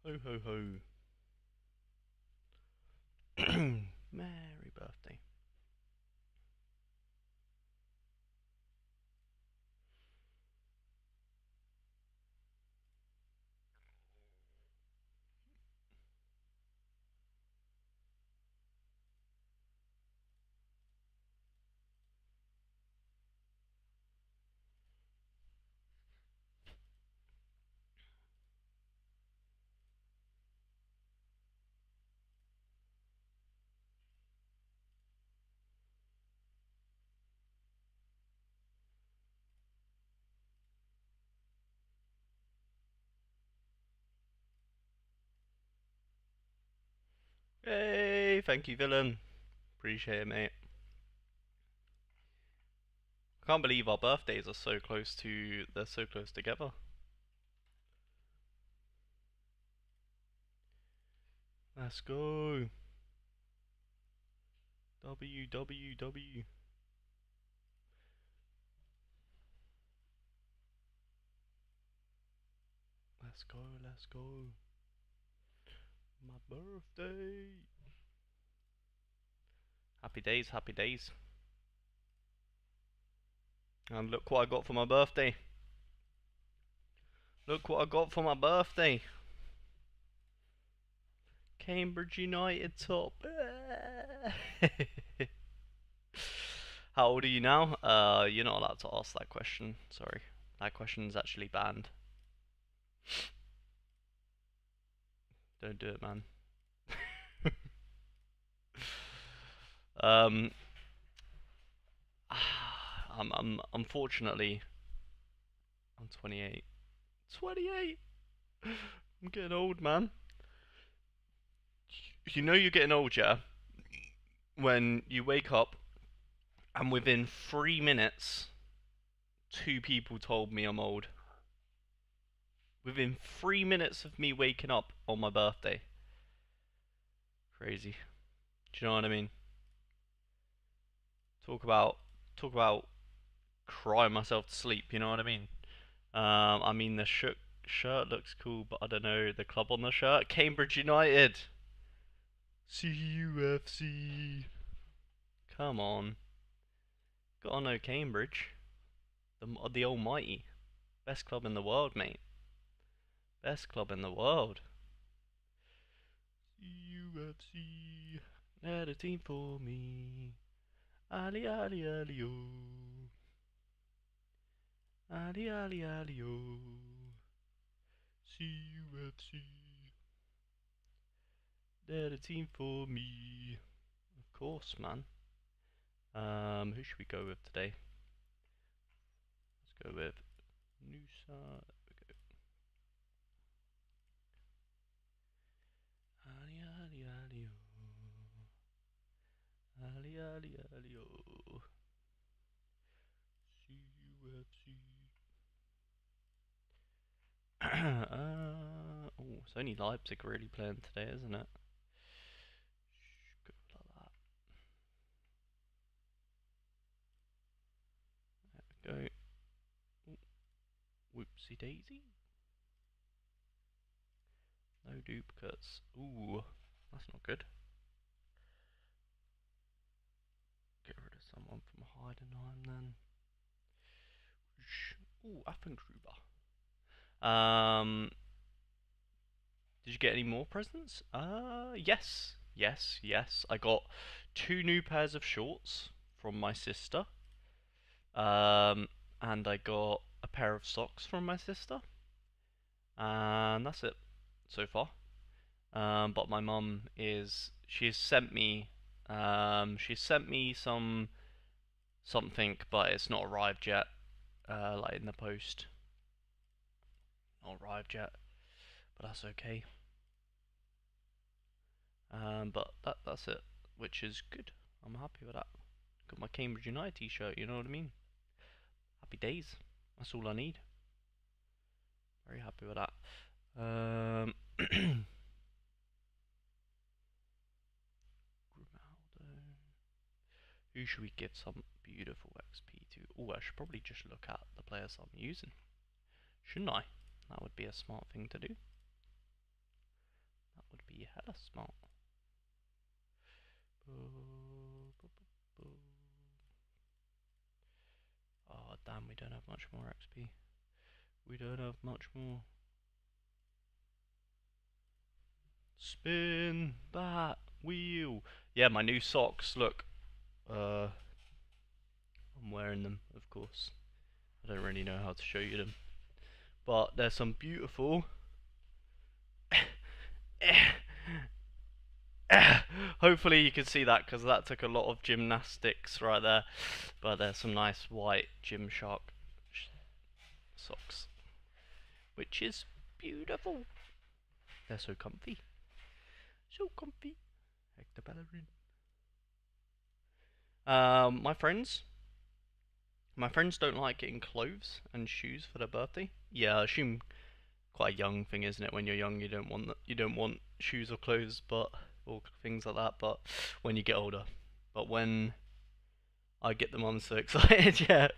Ho ho ho. Merry birthday. Hey, thank you, villain. Appreciate it, mate. I can't believe our birthdays are so close to. They're so close together. Let's go. W W W. Let's go. Let's go. My birthday. Happy days. Happy days. And look what I got for my birthday. Look what I got for my birthday. Cambridge United top. How old are you now? You're not allowed to ask that question. Sorry. That question is actually banned. Don't do it, man. um, I'm unfortunately I'm 28. 28. I'm getting old, man. You know you're getting old, yeah, when you wake up and within 3 minutes, two people told me I'm old. Within 3 minutes of me waking up on my birthday. Crazy. Do you know what I mean? Talk about talk about crying myself to sleep. You know what I mean? I mean the shirt looks cool, but I don't know the club on the shirt. Cambridge United. CUFC. Come on. Gotta know Cambridge. The almighty. Best club in the world, mate. Best club in the world. UFC. They're the team for me. Ali, Ali, Ali, oh. Ali, Ali, Ali, oh. CUFC. They're the team for me. Of course, man. Who should we go with today? Let's go with Nusa. Ali, Ali, Ali, oh. Ali, Ali, Ali, oh. CUFC. Oh, it's only Leipzig really playing today, isn't it? Go like that. There we go. Ooh, whoopsie daisy. No duplicates. Ooh, that's not good. Get rid of someone from Heidenheim then. Ooh, Affengruber. Did you get any more presents? Yes. Yes, yes. I got 2 new pairs of shorts from my sister. And I got a pair of socks from my sister. And that's it so far. But my mum she's sent me something, but it's not arrived yet. Like in the post, not arrived yet, but that's okay. But that's it, which is good. I'm happy with that. Got my Cambridge United t-shirt. You know what I mean? Happy days. That's all I need. Very happy with that. Grimaldo. Who should we give some beautiful XP to? Oh, I should probably just look at the players I'm using. Shouldn't I? That would be a smart thing to do. be hella smart. Oh damn, we don't have much more XP. We don't have much more. Spin that wheel. Yeah, my new socks, look. I'm wearing them, of course. I don't really know how to show you them. But there's some beautiful... Hopefully you can see that, because that took a lot of gymnastics right there. But there's some nice white Gymshark socks, which is beautiful. They're so comfy. So comfy. Like the ballerina. My friends don't like getting clothes and shoes for their birthday. Yeah, I assume quite a young thing, isn't it? When you're young, you don't want shoes or clothes, or things like that. But when you get older, but when I get them, I'm so excited. Yeah,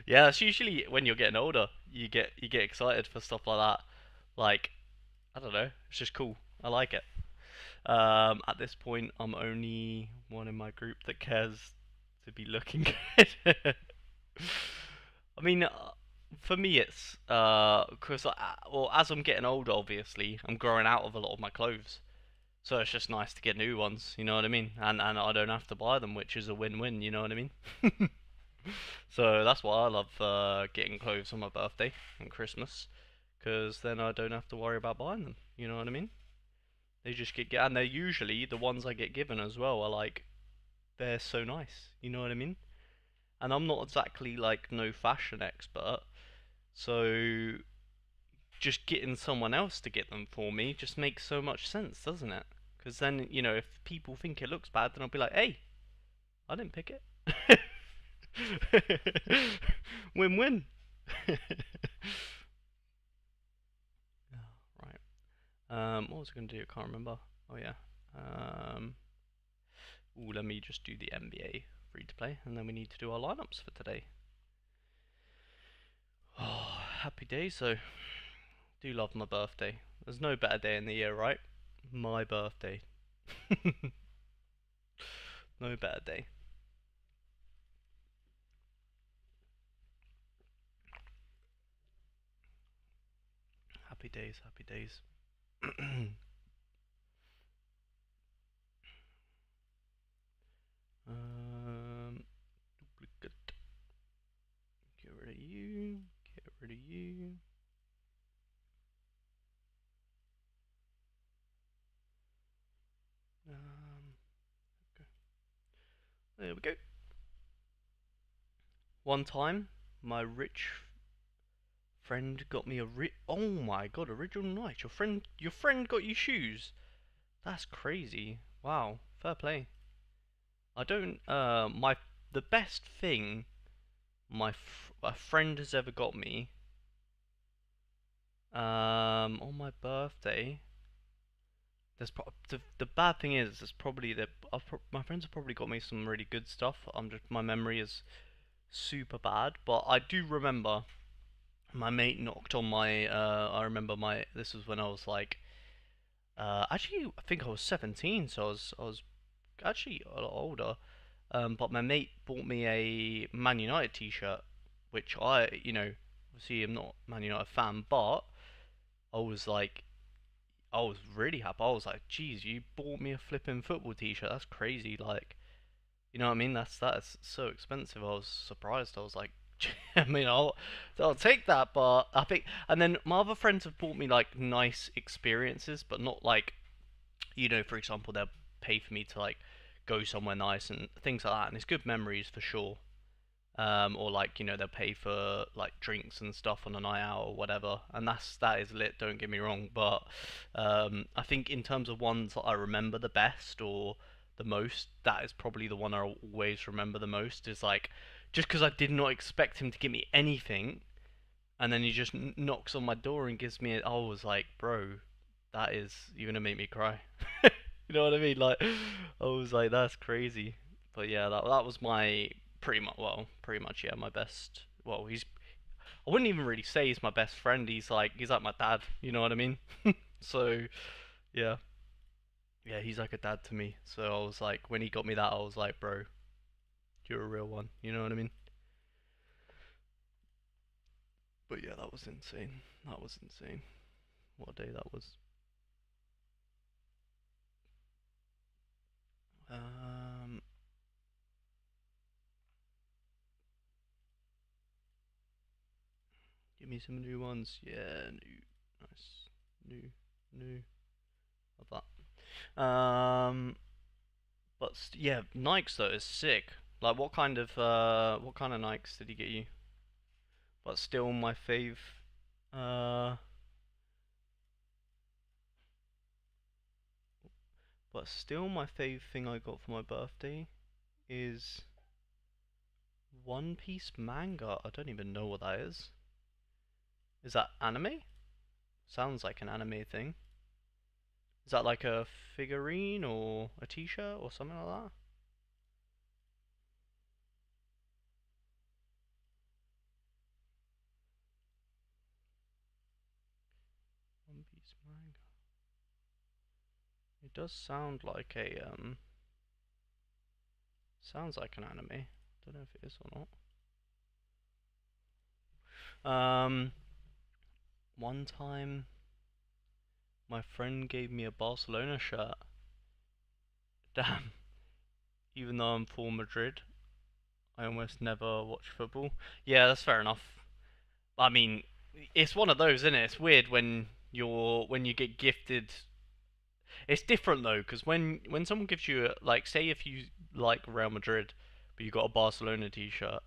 yeah. It's usually when you're getting older, you get excited for stuff like that. Like, I don't know, it's just cool. I like it. At this point, I'm only one in my group that cares to be looking good. I mean, for me, it's because well, as I'm getting older, obviously, I'm growing out of a lot of my clothes, so it's just nice to get new ones. You know what I mean? And I don't have to buy them, which is a win-win. You know what I mean? So that's why I love getting clothes on my birthday and Christmas, because then I don't have to worry about buying them. You know what I mean? They just and they're usually the ones I get given as well are like they're so nice. You know what I mean? And I'm not exactly like no fashion expert, so just getting someone else to get them for me just makes so much sense, doesn't it? Because then, if people think it looks bad, then I'll be like, hey, I didn't pick it. Win-win. Right. What was I going to do? I can't remember. Oh, yeah. Let me just do the NBA free to play, and then we need to do our lineups for today. Oh, happy day. So, do love my birthday. There's no better day in the year, right? My birthday. No better day. Happy days, happy days. Duplicate. Get rid of you. Get rid of you. Okay. There we go. One time, my rich friend got me oh my god, original night. Your friend got you shoes. That's crazy. Wow, fair play. I don't. The best thing a friend has ever got me. On my birthday. The bad thing is probably that my friends have probably got me some really good stuff. My memory is super bad, but I do remember my mate knocked on my. I remember this was when I was like. Actually, I think I was 17, so I was actually a lot older. But my mate bought me a Man United t-shirt, which obviously I'm not Man United fan, but I was like, I was really happy. I was like, geez, you bought me a flipping football t-shirt. That's crazy. Like, you know what I mean? That is so expensive. I was surprised. I was like, I mean, I'll take that, but I think, and then my other friends have bought me like nice experiences, but not like, for example, they'll pay for me to like go somewhere nice and things like that, and it's good memories for sure. Or like they'll pay for like drinks and stuff on a night out or whatever, and that is lit. Don't get me wrong, but I think in terms of ones that I remember the best or the most, that is probably the one I always remember the most. Is like just because I did not expect him to give me anything, and then he just knocks on my door and gives me it. I was like, bro, you're gonna make me cry. You know what I mean? Like, I was like, that's crazy. But yeah, that was my pretty much yeah, my best. Well, I wouldn't even really say he's my best friend. He's like my dad. You know what I mean? So yeah, Yeah, he's like a dad to me. So I was like, when he got me that, I was like, bro, you're a real one. You know what I mean? But yeah, that was insane. That was insane. What a day that was. Um, Give me some new ones. Yeah, new, nice, new, new. Love that. But yeah, Nikes though is sick. Like, what kind of Nikes did he get you? But still, my fave. Uh, but still, my fave thing I got for my birthday is One Piece manga. I don't even know what that is. Is that anime? Sounds like an anime thing. Is that like a figurine or a t-shirt or something like that? One Piece manga. It does sound like a sounds like an anime. Don't know if it is or not. One time my friend gave me a Barcelona shirt. Damn. Even though I'm for Madrid, I almost never watch football. Yeah, that's fair enough. I mean, it's one of those, isn't it? It's weird when you get gifted. It's different though, because when someone gives you like, say if you like Real Madrid, but you got a Barcelona T-shirt,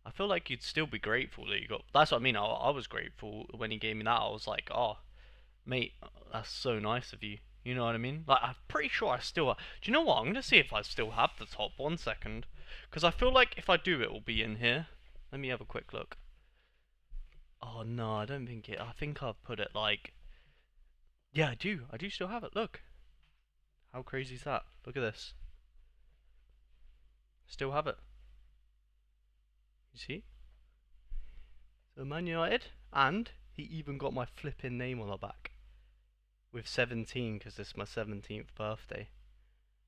I feel like you'd still be grateful that you got. That's what I mean. I was grateful when he gave me that. I was like, oh, mate, that's so nice of you. You know what I mean? Like, I'm pretty sure I still. Do you know what? I'm gonna see if I still have the top. 1 second, because I feel like if I do, it will be in here. Let me have a quick look. Oh no, I don't think it. I think I've put it like. Yeah, I do. I do still have it. Look, how crazy is that? Look at this. Still have it. You see? So Man United, and he even got my flipping name on the back with 17 because this is my 17th birthday.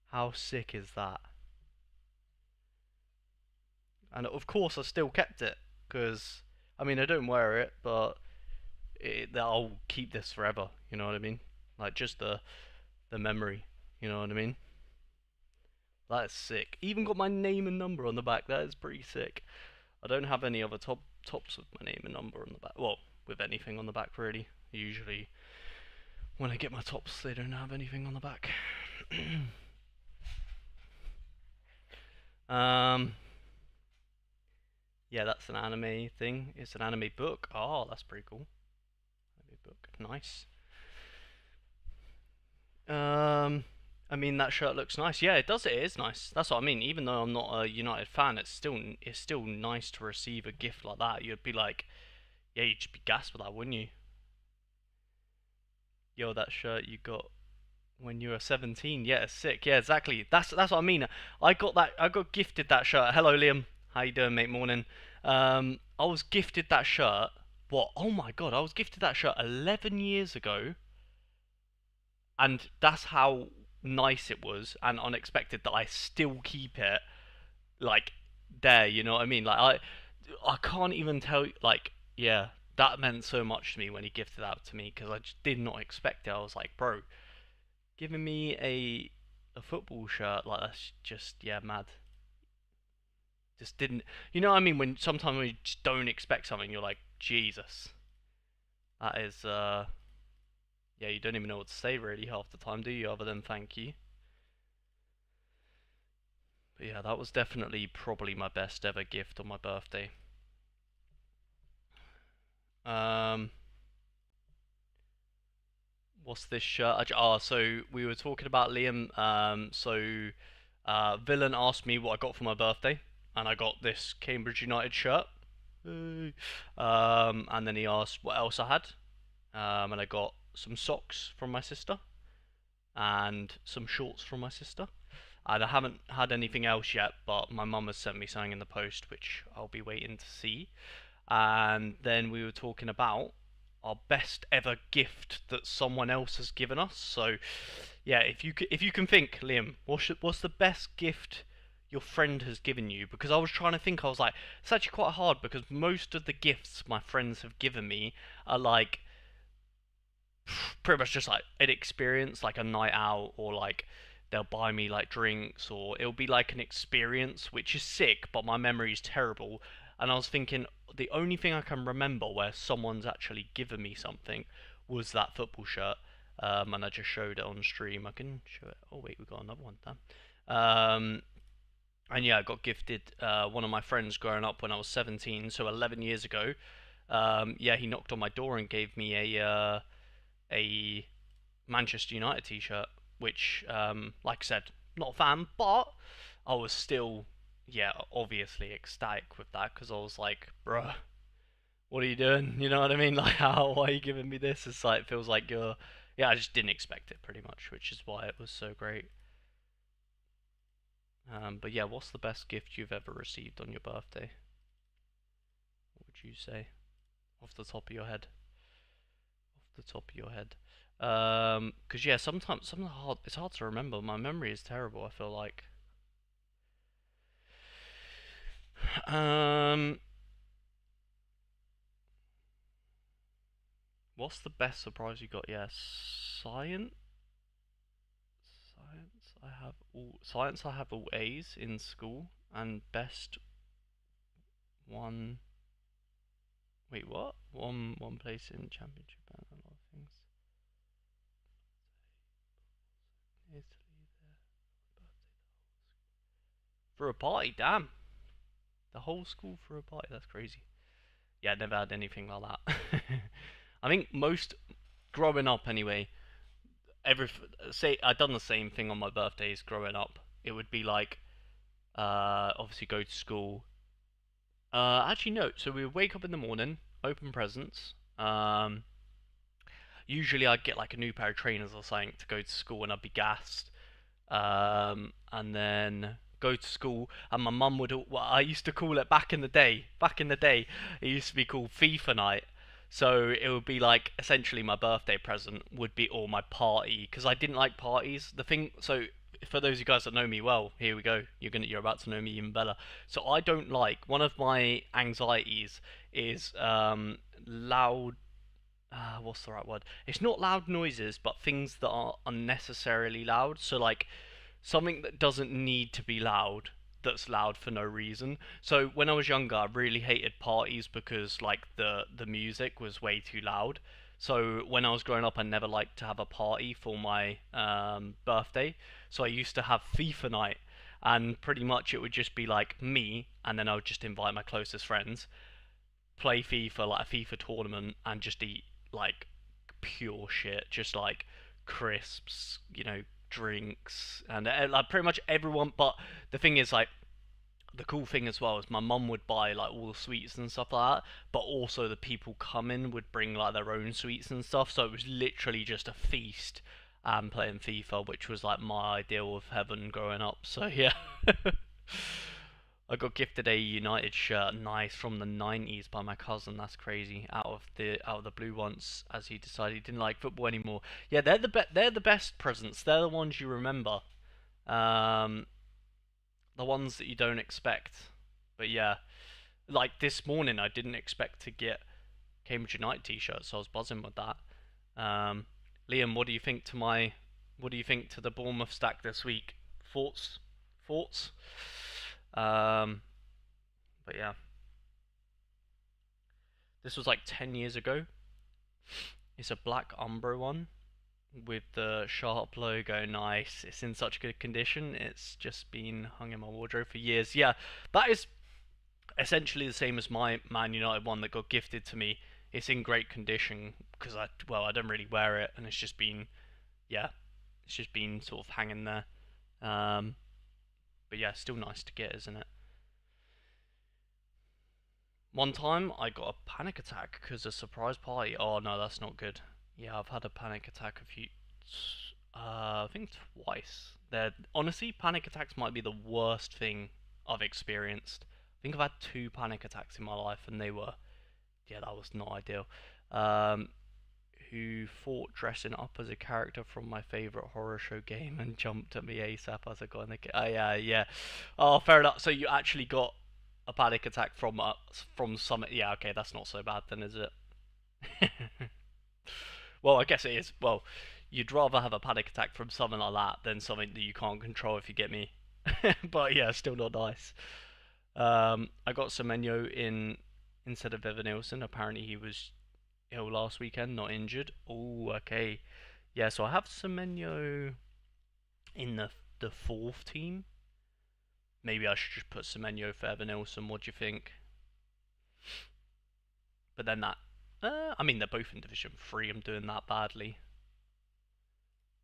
How sick is that? And of course, I still kept it because I mean I don't wear it, but I'll keep this forever. You know what I mean? Like just the memory. You know what I mean? That is sick. Even got my name and number on the back. That is pretty sick. I don't have any other tops with my name and number on the back. Well, with anything on the back really. Usually when I get my tops, they don't have anything on the back. um, yeah, that's an anime thing. It's an anime book. Oh, that's pretty cool. Anime book, nice. Um, I mean that shirt looks nice. Yeah, it does. It is nice. That's what I mean. Even though I'm not a United fan, it's still nice to receive a gift like that. You'd be like, yeah, you'd just be gassed with that, wouldn't you? Yo, that shirt you got when you were 17. Yeah, it's sick. Yeah, exactly. That's what I mean. I got that. I got gifted that shirt. Hello, Liam. How you doing, mate? Morning. I was gifted that shirt. What? Oh my god! I was gifted that shirt 11 years ago, and that's how nice it was and unexpected that I still keep it like there. You know what I mean? Like I can't even tell. Like yeah, that meant so much to me when he gifted that to me because I just did not expect it. I was like, bro, giving me a football shirt like that's just yeah mad. Just didn't you know what I mean? When sometimes we just don't expect something, you're like Jesus. That is yeah, you don't even know what to say really half the time, do you? Other than thank you. But yeah, that was definitely probably my best ever gift on my birthday. Um, what's this shirt? So we were talking about Liam. Villain asked me what I got for my birthday, and I got this Cambridge United shirt. And then he asked what else I had, and I got some socks from my sister and some shorts from my sister. And I haven't had anything else yet, but my mum has sent me something in the post, which I'll be waiting to see. And then we were talking about our best ever gift that someone else has given us. So Yeah, if you can think, Liam, what's the best gift your friend has given you? Because I was trying to think, I was like, it's actually quite hard because most of the gifts my friends have given me are like pretty much just like an experience, like a night out, or like they'll buy me like drinks, or it'll be like an experience, which is sick, but my memory is terrible. And I was thinking, the only thing I can remember where someone's actually given me something was that football shirt. And I just showed it on stream. I can show it. Oh wait, we got another one then. And yeah, I got gifted one of my friends growing up when I was 17, so 11 years ago. Yeah, he knocked on my door and gave me a Manchester United t-shirt, which, like I said, not a fan, but I was still, yeah, obviously ecstatic with that because I was like, bruh, what are you doing? You know what I mean? Like, why are you giving me this? It's like, it feels like you're, yeah, I just didn't expect it pretty much, which is why it was so great. But yeah, what's the best gift you've ever received on your birthday? What would you say, off the top of your head? Off the top of your head. Cause yeah, sometimes it's hard to remember. My memory is terrible. I feel like. Um, what's the best surprise you got? Yeah, science. Science. I have all A's in school, and best one. Wait, what? One place in championship and a lot of things. Italy there. For a party, damn. The whole school for a party. That's crazy. Yeah, I never had anything like that. I think most growing up anyway. Every say I'd done the same thing on my birthdays growing up. It would be like obviously go to school. Actually no. So we would wake up in the morning, open presents. Usually I'd get like a new pair of trainers or something to go to school, and I'd be gassed. And then go to school, and my mum would. Well, I used to call it back in the day. Back in the day, it used to be called FIFA night. So it would be like essentially my birthday present would be all my party because I didn't like parties. The thing, so for those of you guys that know me well, here we go. You're about to know me even better. So I don't like one of my anxieties is loud what's the right word? It's not loud noises, but things that are unnecessarily loud. So like something that doesn't need to be loud, that's loud for no reason. So when I was younger, I really hated parties because like the music was way too loud. So when I was growing up, I never liked to have a party for my birthday. So I used to have FIFA night, and pretty much it would just be like me, and then I would just invite my closest friends, play FIFA like a FIFA tournament, and just eat like pure shit, just like crisps, drinks, and like pretty much everyone. But the thing is, like, the cool thing as well is my mum would buy like all the sweets and stuff like that, but also the people coming would bring like their own sweets and stuff. So it was literally just a feast and playing FIFA, which was like my ideal of heaven growing up. So yeah. I got gifted a United shirt, nice, from the '90s by my cousin. That's crazy. Out of the blue once, as he decided he didn't like football anymore. Yeah, they're the best presents. They're the ones you remember. Um, the ones that you don't expect. But yeah, like this morning, I didn't expect to get Cambridge United t-shirt, so I was buzzing with that. Um, Liam, what do you think to the Bournemouth stack this week? Thoughts? Thoughts? Um, but yeah. This was like 10 years ago. It's a black Umbro one with the sharp logo. Nice. It's in such good condition. It's just been hung in my wardrobe for years. Yeah, that is essentially the same as my Man United one that got gifted to me. It's in great condition because I don't really wear it, and yeah, it's just been sort of hanging there. Um, but yeah, still nice to get, isn't it? One time I got a panic attack because a surprise party. Oh no, that's not good. Yeah, I've had a panic attack a few, I think twice. They're honestly, panic attacks might be the worst thing I've experienced. I think I've had two panic attacks in my life, and yeah, that was not ideal. Um, who thought dressing up as a character from my favorite horror show game and jumped at me ASAP as I got in the game. Oh yeah, yeah. Oh, fair enough. So you actually got a panic attack from some. Yeah, okay, that's not so bad then, is it? Well, I guess it is. Well, you'd rather have a panic attack from something like that than something that you can't control, if you get me. But yeah, still not nice. I got Semenyo in instead of Evan Nielsen. Apparently he was ill last weekend, not injured. Oh, okay. Yeah, so I have Semenyo in the fourth team. Maybe I should just put Semenyo for Evan Nielsen. What do you think? But then that, I mean, they're both in Division 3. I'm doing that badly.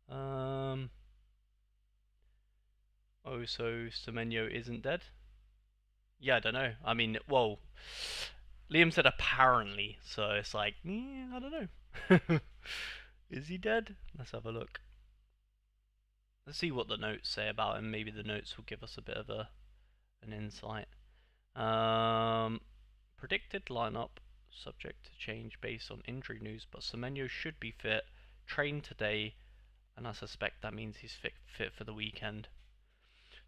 Oh, so Semenyo isn't dead? Yeah, I don't know. I mean, well, Liam said apparently, so it's like, I don't know. Is he dead? Let's have a look. Let's see what the notes say about him. Maybe the notes will give us a bit of an insight. Predicted lineup, subject to change based on injury news, but Semenyo should be fit, trained today, and I suspect that means he's fit for the weekend.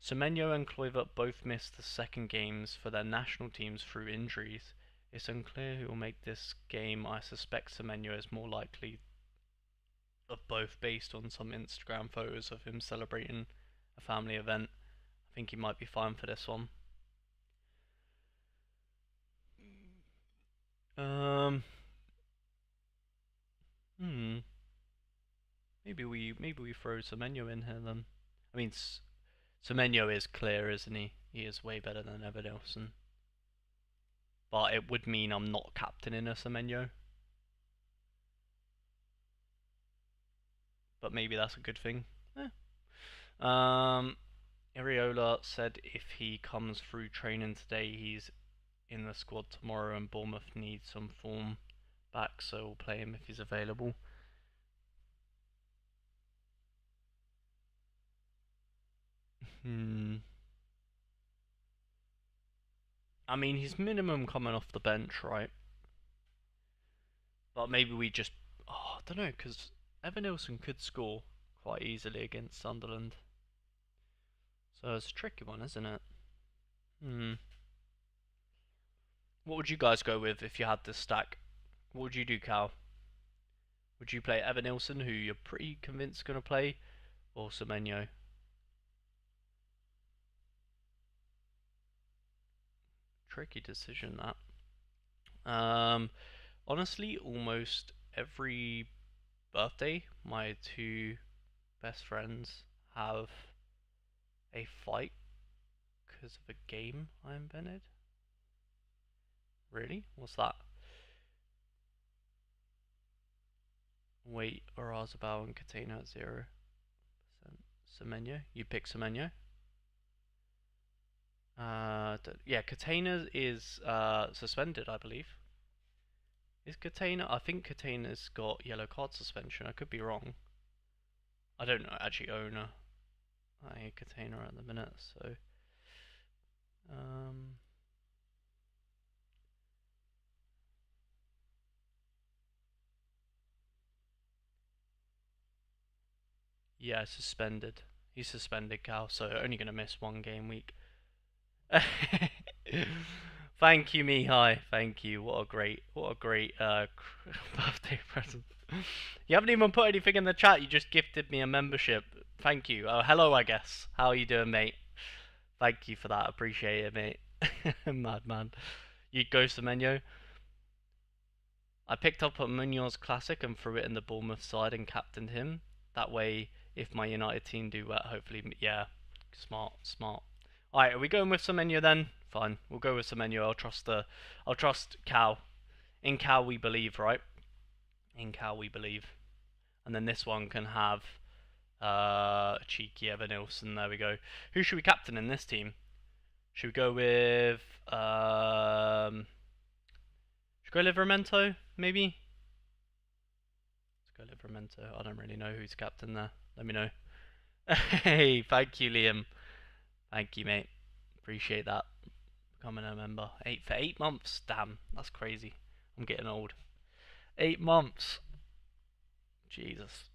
Semenyo and Kluivert both missed the second games for their national teams through injuries. It's unclear who will make this game. I suspect Semenyo is more likely of both based on some Instagram photos of him celebrating a family event. I think he might be fine for this one. Maybe we throw Semenyo in here then. I mean, Semenyo is clear, isn't he? He is way better than Evan Nielsen. But it would mean I'm not captaining a Semenyo. But maybe that's a good thing. Iriola said if he comes through training today, he's in the squad tomorrow, and Bournemouth needs some form back, so we'll play him if he's available. I mean, he's minimum coming off the bench, right? But maybe we just... Oh, I don't know, because Evan Nielsen could score quite easily against Sunderland. So it's a tricky one, isn't it? What would you guys go with if you had this stack? What would you do, Cal? Would you play Evan Nielsen, who you're pretty convinced is going to play, or Semenyo? Tricky decision, that. Honestly, almost every birthday, my two best friends have a fight because of a game I invented. Really? What's that? Wait, Orazabal and Catena at 0%. Semenyo? You pick Semenyo? Yeah, Catena is suspended, I believe. Is Catena? I think Catena's got yellow card suspension. I could be wrong. I don't know, actually own a Catena at the minute, so yeah, suspended. He's suspended, Cal, so only gonna miss one game week. Thank you, Mihai. Thank you. What a great birthday present. You haven't even put anything in the chat. You just gifted me a membership. Thank you. Oh, hello, I guess. How are you doing, mate? Thank you for that. Appreciate it, mate. Madman. You'd go Semenyo. I picked up a Munoz Classic and threw it in the Bournemouth side and captained him. That way, if my United team do well, hopefully, yeah, smart. Alright, are we going with Semenyo then? Fine, we'll go with Semenyo. I'll trust Cal. In Cal we believe, right? In Cal we believe. And then this one can have cheeky Evan Nielsen. There we go. Who should we captain in this team? Should we go with should we go Livramento, maybe? Let's go Livramento. I don't really know who's captain there. Let me know. Hey, thank you, Liam. Thank you, mate. Appreciate that. Becoming a member. For 8 months. Damn, that's crazy. I'm getting old. 8 months. Jesus.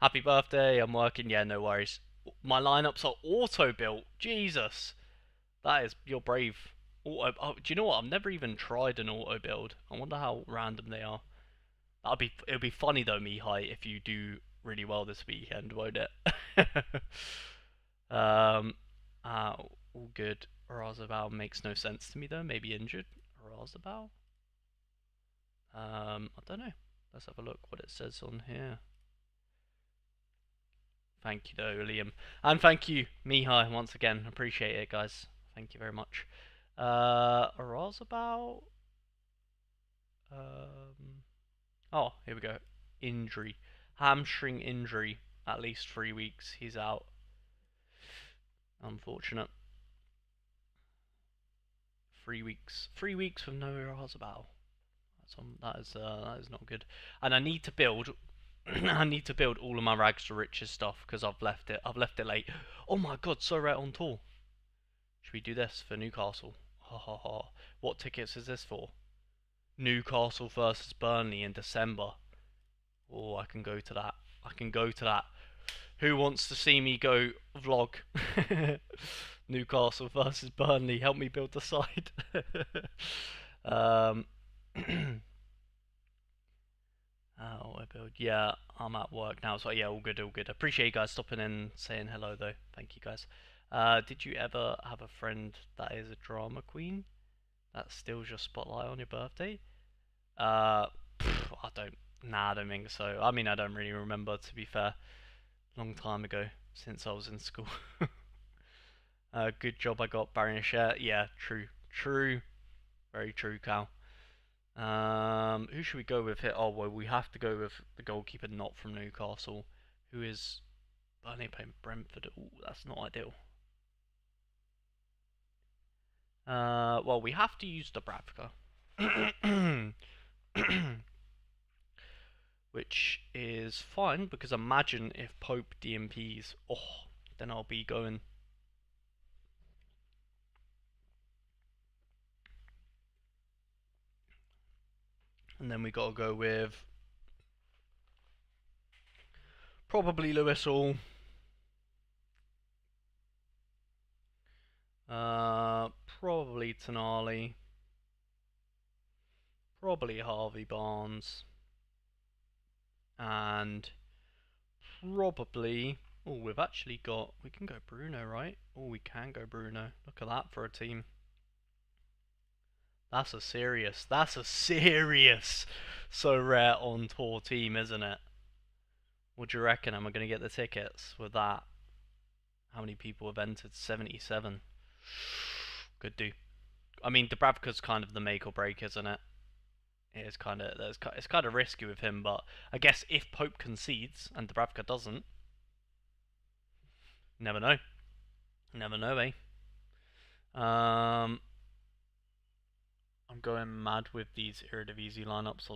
Happy birthday. I'm working. Yeah, no worries. My lineups are auto built. Jesus. That is, you're brave. Auto. Oh, do you know what? I've never even tried an auto build. I wonder how random they are. It'll be funny though, Mihai, if you do really well this weekend, won't it? um, all good. Razabal makes no sense to me though. Maybe injured. Razabal. I don't know. Let's have a look what it says on here. Thank you though, Liam, and thank you, Mihai, once again. Appreciate it, guys. Thank you very much. Razabal. Oh, here we go. Injury. Hamstring injury. At least 3 weeks. He's out. Unfortunate. 3 weeks. 3 weeks with no Razabal. That is not good. And I need to build. I need to build all of my rags to riches stuff because I've left it. I've left it late. Oh my god, Sorare on tour. Should we do this for Newcastle? Ha ha ha. What tickets is this for? Newcastle versus Burnley in December. Oh, I can go to that. I can go to that. Who wants to see me go vlog? Newcastle versus Burnley. Help me build the side. um, oh, I build. Yeah, I'm at work now, so yeah, all good, all good. Appreciate you guys stopping in, saying hello though. Thank you guys. Did you ever have a friend that is a drama queen that steals your spotlight on your birthday? I don't. Nah, I don't think so. I mean, I don't really remember, to be fair. Long time ago, since I was in school. Good job I got Barry share. Yeah, true. True. Very true, Cal. Who should we go with here? Oh, well, we have to go with the goalkeeper not from Newcastle, who is Burnley playing Brentford. Ooh, that's not ideal. Well, we have to use Dubravka. Which is fine, because imagine if Pope DMPs. Oh, then I'll be going. And then we gotta go with probably Lewis Hall. Probably Tonali. Probably Harvey Barnes. And probably. Oh, we've actually got. We can go Bruno, right? Oh, we can go Bruno. Look at that for a team. That's a serious. That's a serious. So rare on tour team, isn't it? What do you reckon? Am I going to get the tickets with that? How many people have entered? 77. Could do. I mean, Dubravka's kind of the make or break, isn't it? It's kind of risky with him, but I guess if Pope concedes and Dubravka doesn't, never know. Never know, eh? I'm going mad with these Eredivisie lineups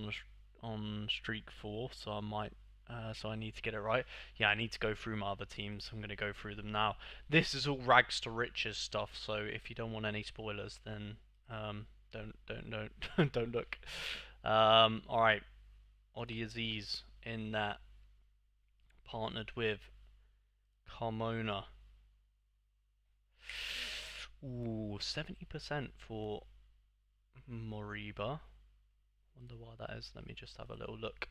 on streak 4, so I might. So I need to get it right. Yeah, I need to go through my other teams. I'm going to go through them now. This is all rags to riches stuff, so if you don't want any spoilers, then don't look. All right, Odi Aziz in that, partnered with Carmona. Ooh, 70% for Moriba. Wonder why that is. Let me just have a little look.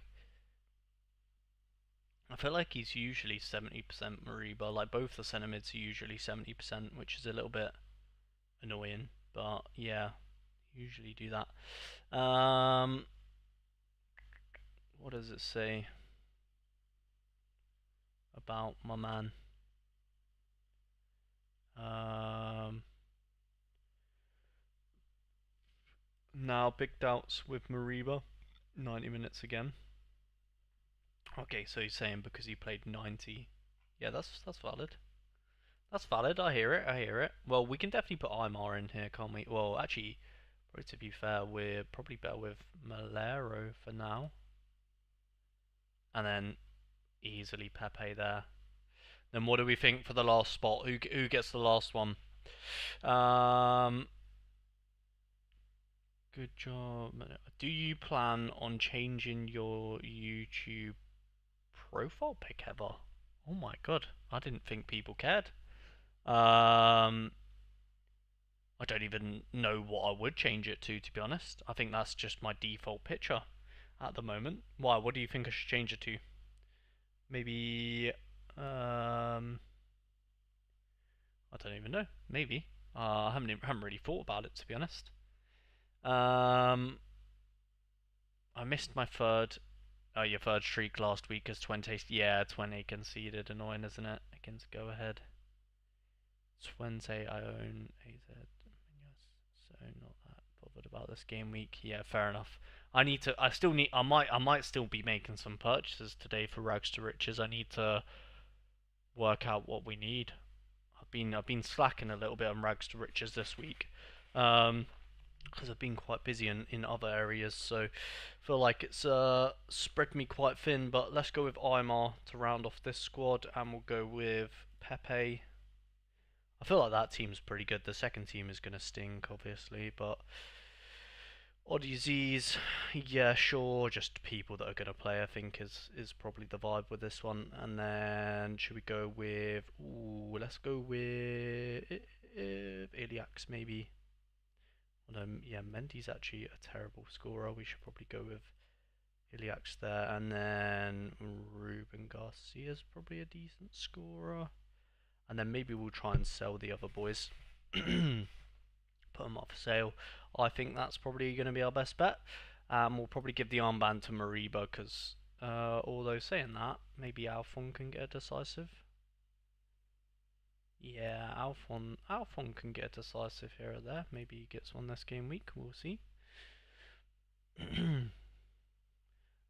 I feel like he's usually 70% Moriba. Like both the centre mids are usually 70%, which is a little bit annoying. But yeah, usually do that. What does it say about my man? Now big doubts with Moriba. 90 minutes again. Okay, so he's saying because he played 90. Yeah, that's valid. That's valid. I hear it. I hear it. Well, we can definitely put Aymar in here, can't we? Well, actually, probably to be fair, we're probably better with Malero for now, and then easily Pepe there. Then what do we think for the last spot? Who gets the last one? Good job. Do you plan on changing your YouTube profile pic ever? Oh my god, I didn't think people cared. I don't even know what I would change it to be honest. I think that's just my default picture at the moment. Why? What do you think I should change it to? Maybe, I don't even know. Maybe. I haven't really thought about it to be honest. Um, I missed my third. Oh, your third streak last week as 20. Yeah, 20 conceded. Annoying, isn't it? Against Go Ahead. 20 I own AZ. So not that bothered about this game week. Yeah, fair enough. I need to. I still need. I might still be making some purchases today for Rags to Riches. I need to work out what we need. I've been slacking a little bit on Rags to Riches this week. Because I've been quite busy in other areas, so I feel like it's spread me quite thin. But let's go with Aymar to round off this squad, and we'll go with Pepe. I feel like that team's pretty good. The second team is going to stink, obviously, but Oddies, yeah, sure, just people that are going to play, I think, is probably the vibe with this one. And then, should we go with, ooh, let's go with Iliax, maybe. Although, yeah, Mendy's actually a terrible scorer. We should probably go with Iliax there. And then Ruben Garcia's probably a decent scorer. And then maybe we'll try and sell the other boys. Put them up for sale. I think that's probably going to be our best bet. We'll probably give the armband to Mariba because, although saying that, maybe Alphon can get a decisive. Yeah, Alphon can get a decisive here or there. Maybe he gets one this game week. We'll see.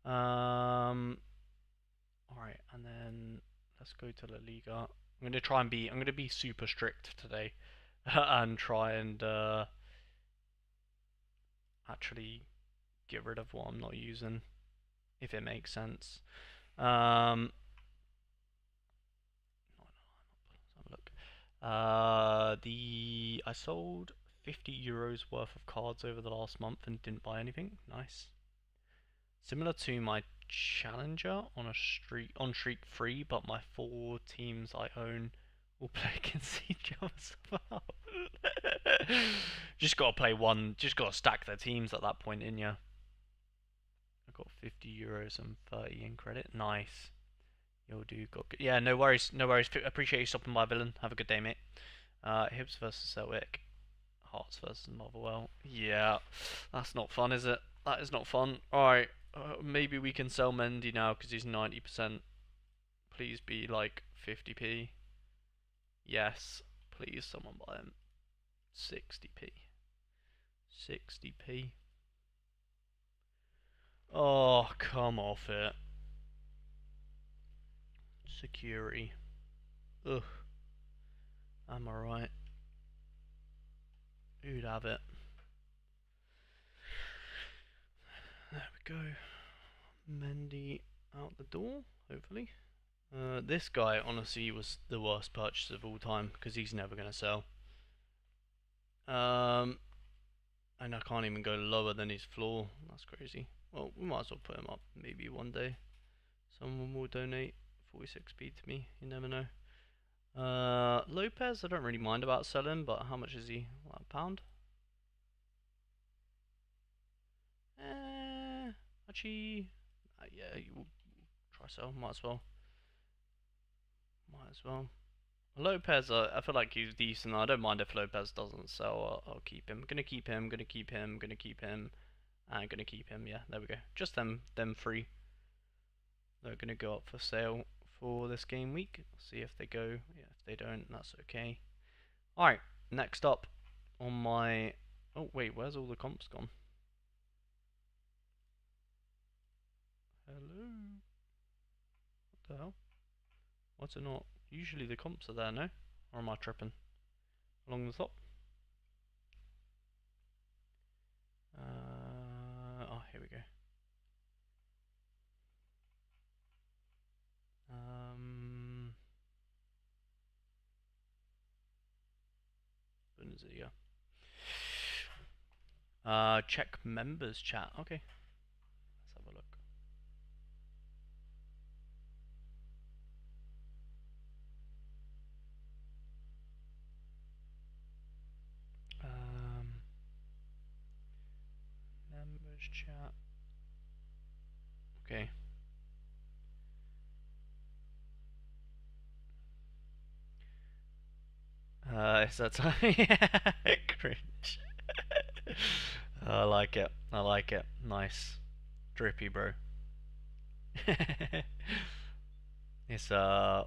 Alright, and then let's go to La Liga. I'm gonna be super strict today and try and actually get rid of what I'm not using, if it makes sense. No, let's have a look. I sold €50 worth of cards over the last month and didn't buy anything. Nice. Similar to my challenger on streak 3, but my 4 teams I own will play against each other somehow. Just gotta play one. Just gotta stack their teams at that point, in ya. I got €50 and 30 in credit. Nice. You'll do. Yeah, no worries. No worries. Appreciate you stopping by, Villain. Have a good day, mate. Hibs versus Celtic. Hearts versus Motherwell. Yeah, that's not fun, is it? That is not fun. Alright, maybe we can sell Mendy now because he's 90%. Please be like 50p. Yes, please someone buy him. 60p. 60p. Oh, come off it. Security. Ugh. Am I right? Who'd have it? There we go. Mendy out the door, hopefully. This guy honestly was the worst purchase of all time because he's never going to sell. And I can't even go lower than his floor. That's crazy. Well, we might as well put him up. Maybe one day someone will donate 46p to me. You never know. Lopez, I don't really mind about selling, but how much is he? Like a pound? Actually, yeah, you will try sell. Might as well. Might as well. Lopez, I feel like he's decent. I don't mind if Lopez doesn't sell. I'll keep him. Gonna keep him. Gonna keep him. Gonna keep him. And gonna keep him. Yeah, there we go. Just them three. They're gonna go up for sale for this game week. See if they go. Yeah, if they don't, that's okay. All right. Next up on my. Oh wait, where's all the comps gone? Hello. What the hell? What's it not? Usually the comps are there, no? Or am I tripping? Along the top? Oh, here we go. Bundesliga. Check members chat. Okay, let's have a look. Members chat. Okay. Is that time? Yeah, cringe. I like it. I like it. Nice. Drippy, bro. It's a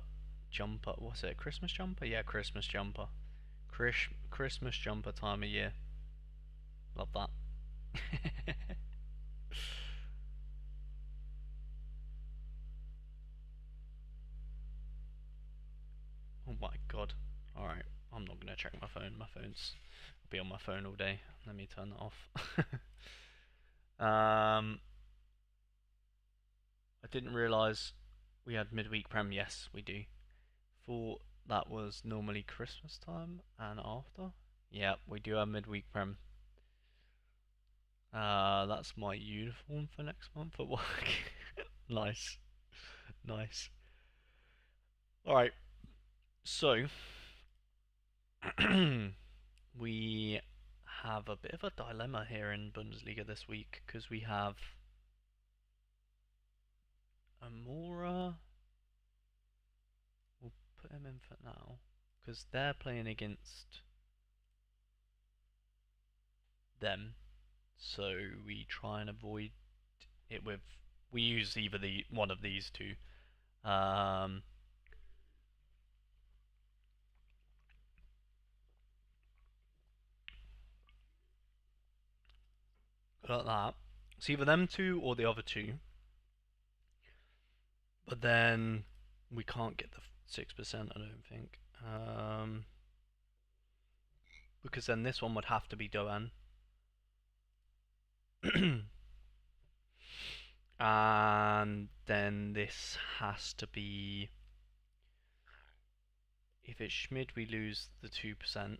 jumper. What's it? Christmas jumper? Yeah, Christmas jumper. Christmas jumper time of year. Love that. Oh my god. Alright, I'm not gonna check my phone. I'll be on my phone all day. Let me turn that off. I didn't realise we had midweek prem. Yes, we do. Thought that was normally Christmas time and after. Yeah, we do have midweek prem. That's my uniform for next month at work. Nice, nice. Alright, so we have a bit of a dilemma here in Bundesliga this week because we have Amora. We'll put him in for now because they're playing against them, so we try and avoid it with. We use either the one of these two. Um, like that. It's either them two or the other two. But then we can't get the 6%, I don't think. Because then this one would have to be Doan. And then this has to be. If it's Schmid, we lose the 2%.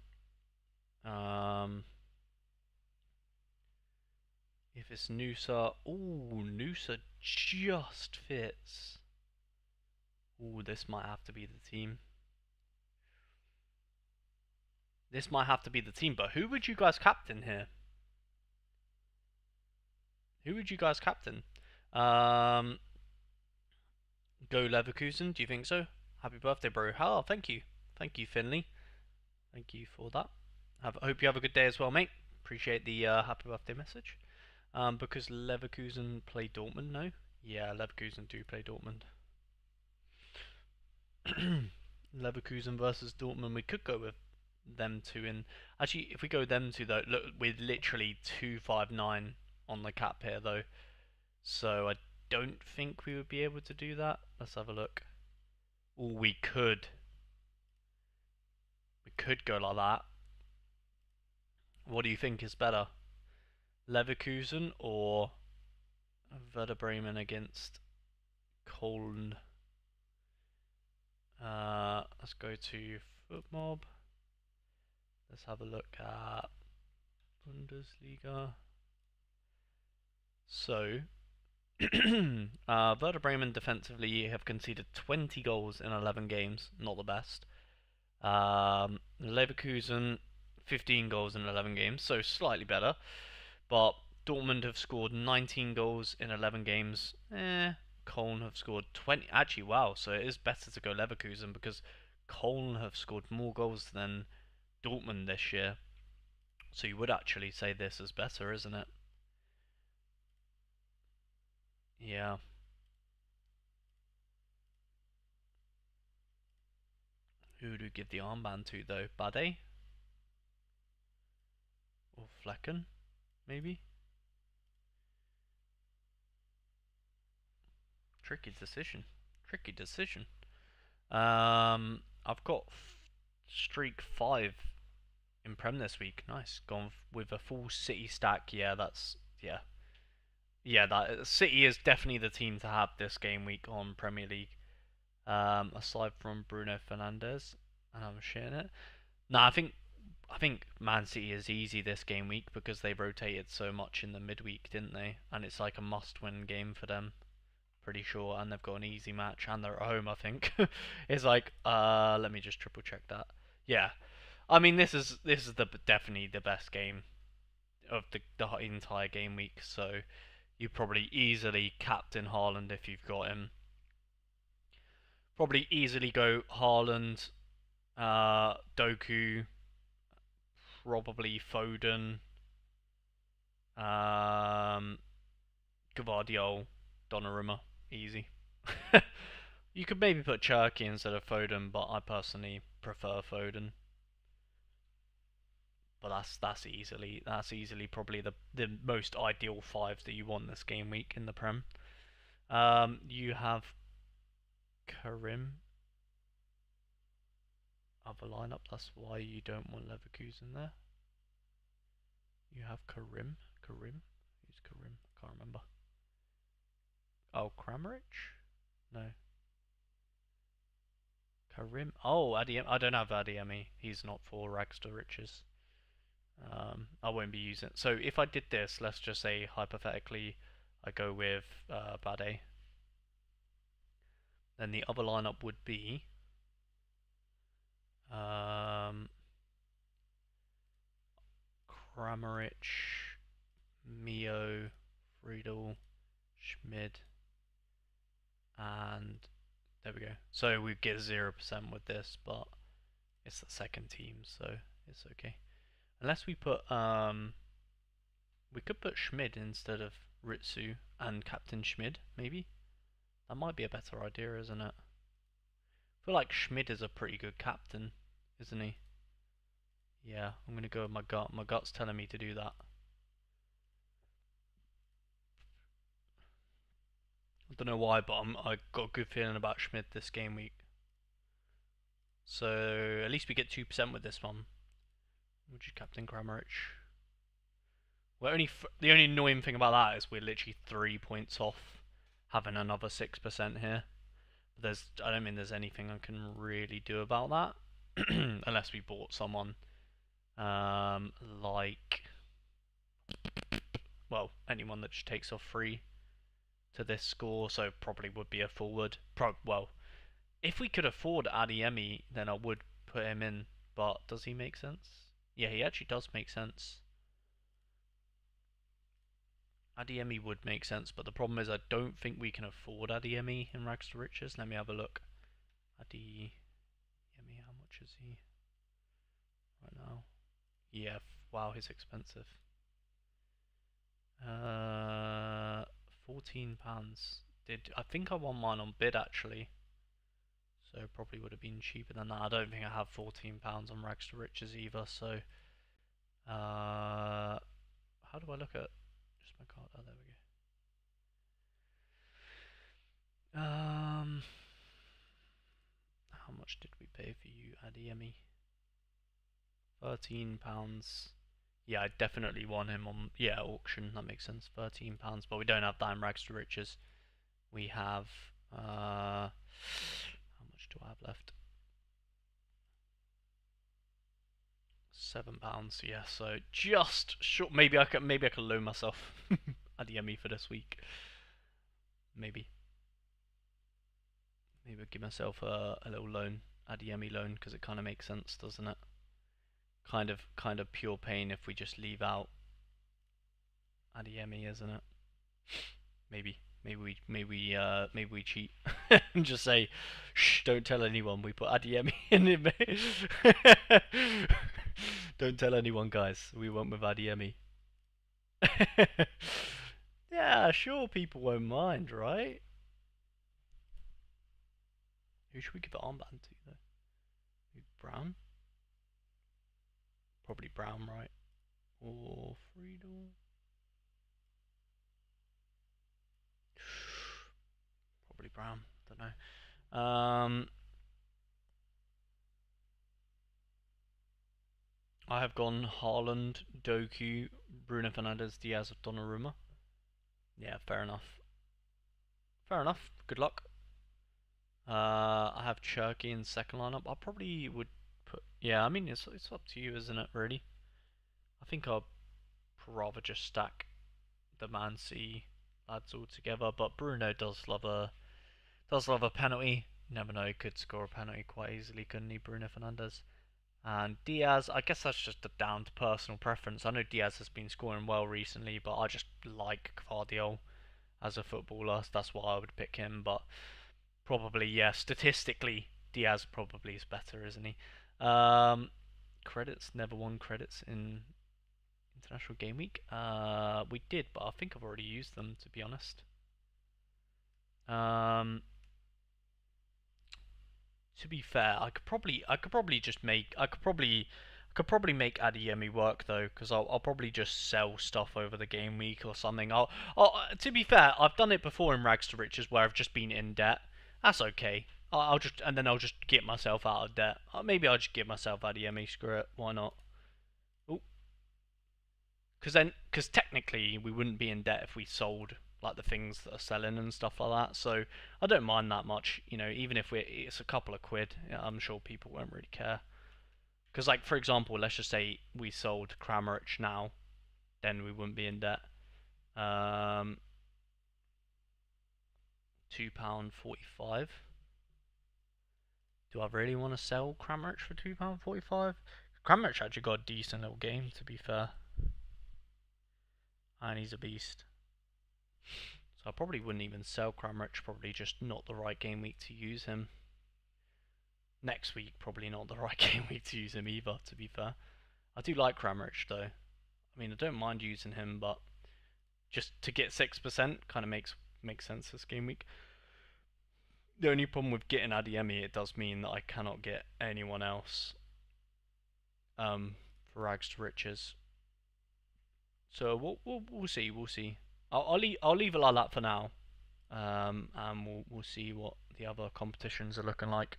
If it's Noosa, ooh, Noosa just fits. Ooh, this might have to be the team. This might have to be the team, but who would you guys captain here? Who would you guys captain? Go Leverkusen, do you think so? Happy birthday, bro. Oh, thank you. Thank you, Finley. Thank you for that. Hope you have a good day as well, mate. Appreciate the happy birthday message. Because Leverkusen play Dortmund, no? Yeah, Leverkusen do play Dortmund. Leverkusen versus Dortmund. We could go with them two in. Actually, if we go them two though, look, we're literally 259 on the cap here though, so I don't think we would be able to do that. Let's have a look. Or we could. We could go like that. What do you think is better? Leverkusen or Werder Bremen against Köln? Let's go to FootMob. Let's have a look at Bundesliga. So, Werder Bremen defensively have conceded 20 goals in 11 games. Not the best. Leverkusen, 15 goals in 11 games, so slightly better. But Dortmund have scored 19 goals in 11 games. Köln have scored 20. Actually, wow, so it is better to go Leverkusen because Köln have scored more goals than Dortmund this year. So you would actually say this is better, isn't it? Yeah. Who do you give the armband to though? Bade? Or Flecken? Maybe? Tricky decision. Tricky decision. I've got streak 5 in Prem this week. Nice. Gone with a full City stack. Yeah, that's. Yeah. Yeah, that City is definitely the team to have this game week on Premier League. Aside from Bruno Fernandes, and I'm sharing it. Nah, I think I think Man City is easy this game week because they rotated so much in the midweek, didn't they? And it's like a must-win game for them, pretty sure. And they've got an easy match, and they're at home, I think. It's like, let me just triple check that. Yeah, I mean this is definitely the best game of the entire game week. So you probably easily captain Haaland if you've got him. Probably easily go Haaland, Doku, probably Foden, um, Gvardiol, Donnarumma, easy. You could maybe put Cherky instead of Foden, but I personally prefer Foden. But that's easily probably the most ideal five that you want this game week in the Prem. You have Karim other lineup. That's why you don't want Leverkusen there. You have Karim. Karim? Who's Karim? I can't remember. Oh, Kramaric? No. Karim. Oh, Adeyemi. I don't have Adeyemi. He's not for rags to riches. I won't be using it. So if I did this, let's just say hypothetically, I go with Bade. Then the other lineup would be Kramaric, Mio, Friedel, Schmid, and there we go. So we get 0% with this, but it's the second team, so it's okay. Unless we could put Schmid instead of Ritsu and Captain Schmid, maybe? That might be a better idea, isn't it? I feel like Schmid is a pretty good captain, isn't he? Yeah, I'm gonna go with my gut. My gut's telling me to do that. I don't know why, but I got a good feeling about Schmid this game week. So at least we get 2% with this one. Would you Captain Kramaric? We're the only annoying thing about that is we're literally 3 points off having another 6% here. I don't mean there's anything I can really do about that, unless we bought someone like, well, anyone that just takes off free to this score. So probably would be a forward. Well, if we could afford Adeyemi, then I would put him in. But does he make sense? Yeah, he actually does make sense. Adeyemi would make sense, but the problem is I don't think we can afford Adeyemi in rags to riches. Let me have a look. Adeyemi, how much is he right now? Yeah, wow, he's expensive. £14. I think I won mine on bid actually, so probably would have been cheaper than that. I don't think I have £14 on rags to riches either. So, how do I look at just my card? Oh, there we go. How much did we pay for you, Adeyemi? £13. Yeah, I definitely won him on auction. That makes sense. £13, but we don't have that in rags to riches. We have how much do I have left? £7. Yeah, so just short. Maybe I can loan myself Adeyemi for this week. Maybe I'll give myself a little loan, Adeyemi loan, because it kind of makes sense, doesn't it? Kind of pure pain if we just leave out Adeyemi, isn't it? Maybe we cheat and just say, shh, don't tell anyone. We put Adeyemi in it. Don't tell anyone, guys. We went with Adeyemi. Yeah, sure, people won't mind, right? Who should we give the armband to, though? Brown? Probably Brown, right? Or Friedel? Probably Brown. Don't know. I have gone Haaland, Doku, Bruno Fernandes, Diaz, Donnarumma. Yeah, fair enough. Fair enough. Good luck. I have Cherky in second lineup. I probably would put Yeah, I mean it's up to you, isn't it? Really. I think I'd rather just stack the Man City lads all together. But Bruno does love a penalty. You never know, he could score a penalty quite easily, couldn't he, Bruno Fernandes? And Diaz, I guess that's just down to personal preference. I know Diaz has been scoring well recently, but I just like Gvardiol as a footballer. That's why I would pick him. But probably, yeah, statistically, Diaz probably is better, isn't he? Credits, never won credits in International Game Week. We did, but I think I've already used them, to be honest. Um, to be fair, I could probably make Adeyemi work though, because I'll probably just sell stuff over the game week or something. To be fair, I've done it before in Rags to Riches where I've just been in debt. That's okay. I'll just get myself out of debt. Maybe I'll just give myself Adeyemi. Screw it. Why not? Oh, because technically we wouldn't be in debt if we sold like the things that are selling and stuff like that. So I don't mind that much, even if it's a couple of quid, I'm sure people won't really care. Because like for example, let's just say we sold Kramaric now, then we wouldn't be in debt. £2.45. Do I really want to sell Kramaric for £2.45? Kramaric actually got a decent little game, to be fair, and he's a beast. So I probably wouldn't even sell Kramaric, probably just not the right game week to use him. Next week, probably not the right game week to use him either, to be fair. I do like Kramaric though. I mean, I don't mind using him, but just to get 6% kind of makes sense this game week. The only problem with getting Adeyemi, it does mean that I cannot get anyone else for Rags to Riches. So we'll see. We'll see. I'll leave it like that for now. And we'll see what the other competitions are looking like.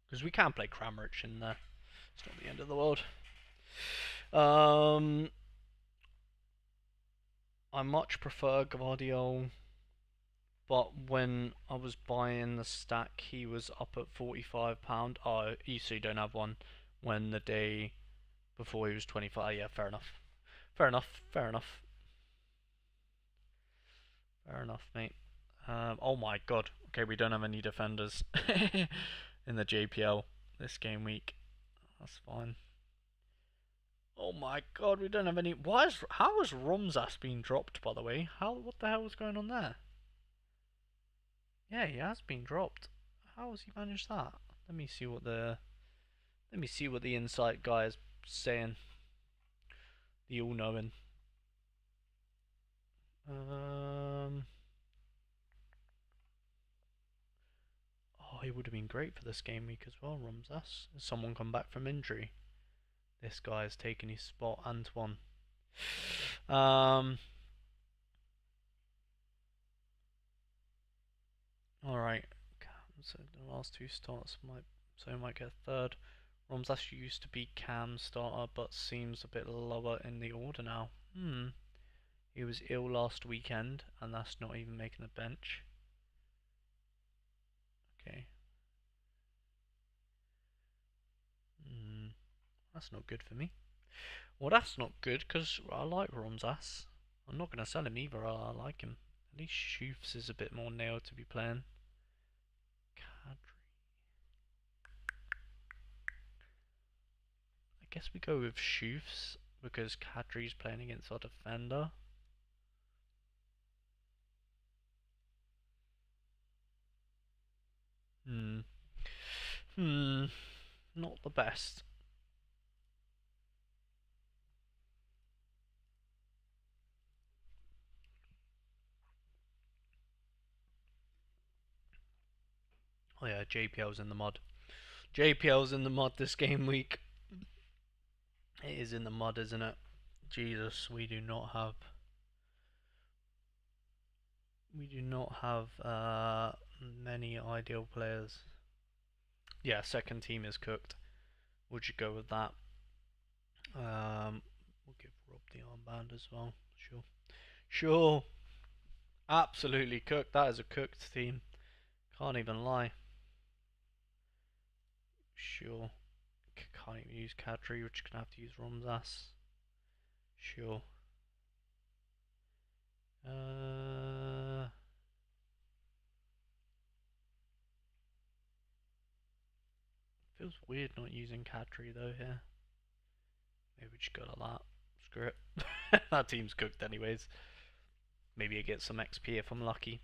Because we can play Kramaric in there. It's not the end of the world. I much prefer Gvardiol, but when I was buying the stack, he was up at £45. Oh, you so you don't have one when the day before he was 25. Yeah, fair enough. Fair enough. Fair enough. Fair enough, mate. Oh my god. Okay, we don't have any defenders in the JPL this game week. That's fine. Oh my god, we don't have any. How has Romzas been dropped? By the way, what the hell was going on there? Yeah, he has been dropped. How has he managed that? Let me see what the insight guy is saying. The all-knowing. Oh, he would have been great for this game week as well, Romzas. Has someone come back from injury? This guy has taken his spot, Antoine. Alright. So the last two starts might get third. Romzas used to be Cam starter, but seems a bit lower in the order now. He was ill last weekend, and that's not even making the bench. Okay. That's not good for me. Well, that's not good, because I like Romzas. I'm not going to sell him either, I like him. At least Shoofs is a bit more nailed to be playing. Kadri. I guess we go with Shoofs, because Kadri's playing against our defender. Not the best. Oh yeah, JPL's in the mud. JPL's in the mud this game week. It is in the mud, isn't it? Jesus, we do not have many ideal players. Yeah, second team is cooked. Would you go with that? We'll give Rob the armband as well. Sure. Sure. Absolutely cooked. That is a cooked team. Can't even lie. Sure. can't even use Kadri, we're just gonna have to use Romzas. Sure. Feels weird not using Kadri though here. Maybe we just go like that. Screw it. That team's cooked anyways. Maybe I get some XP if I'm lucky.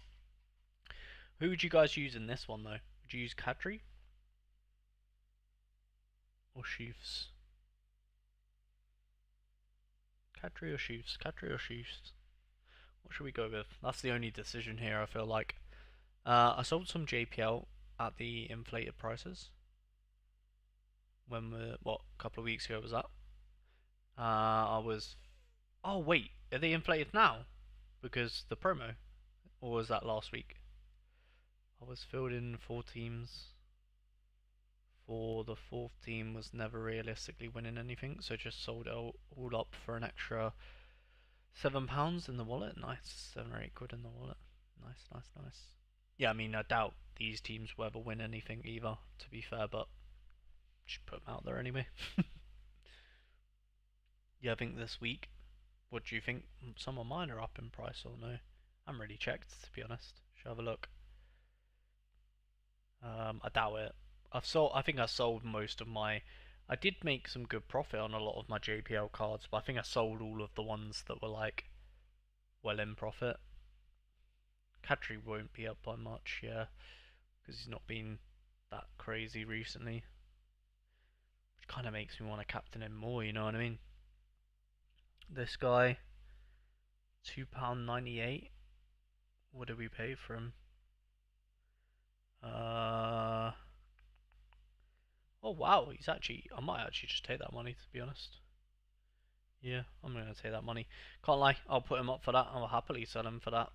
Who would you guys use in this one though? Would you use Kadri? Or Chiefs? Kadri or Chiefs? Kadri or Chiefs? What should we go with? That's the only decision here, I feel like. I sold some JPL at the inflated prices. When what, a couple of weeks ago was that? I was... Oh wait, are they inflated now? Because the promo? Or was that last week? I was filled in 4 teams. For the 4th team was never realistically winning anything, so just sold it all up for an extra £7 in the wallet. Nice, 7 or 8 quid in the wallet. Nice, nice, nice. Yeah, I mean, I doubt these teams will ever win anything either, to be fair, but just put them out there anyway. Yeah, I think this week, what do you think? Some of mine are up in price or no? I haven't really checked, to be honest. Should have a look. I doubt it. I think I sold most of my. I did make some good profit on a lot of my JPL cards, but I think I sold all of the ones that were like well in profit. Kadri won't be up by much, yeah, because he's not been that crazy recently. Which kind of makes me want to captain him more, you know what I mean? This guy, £2.98. What did we pay for him? Oh wow, he's actually. I might actually just take that money, to be honest. Yeah, I'm gonna take that money. Can't lie, I'll put him up for that. I'll happily sell him for that.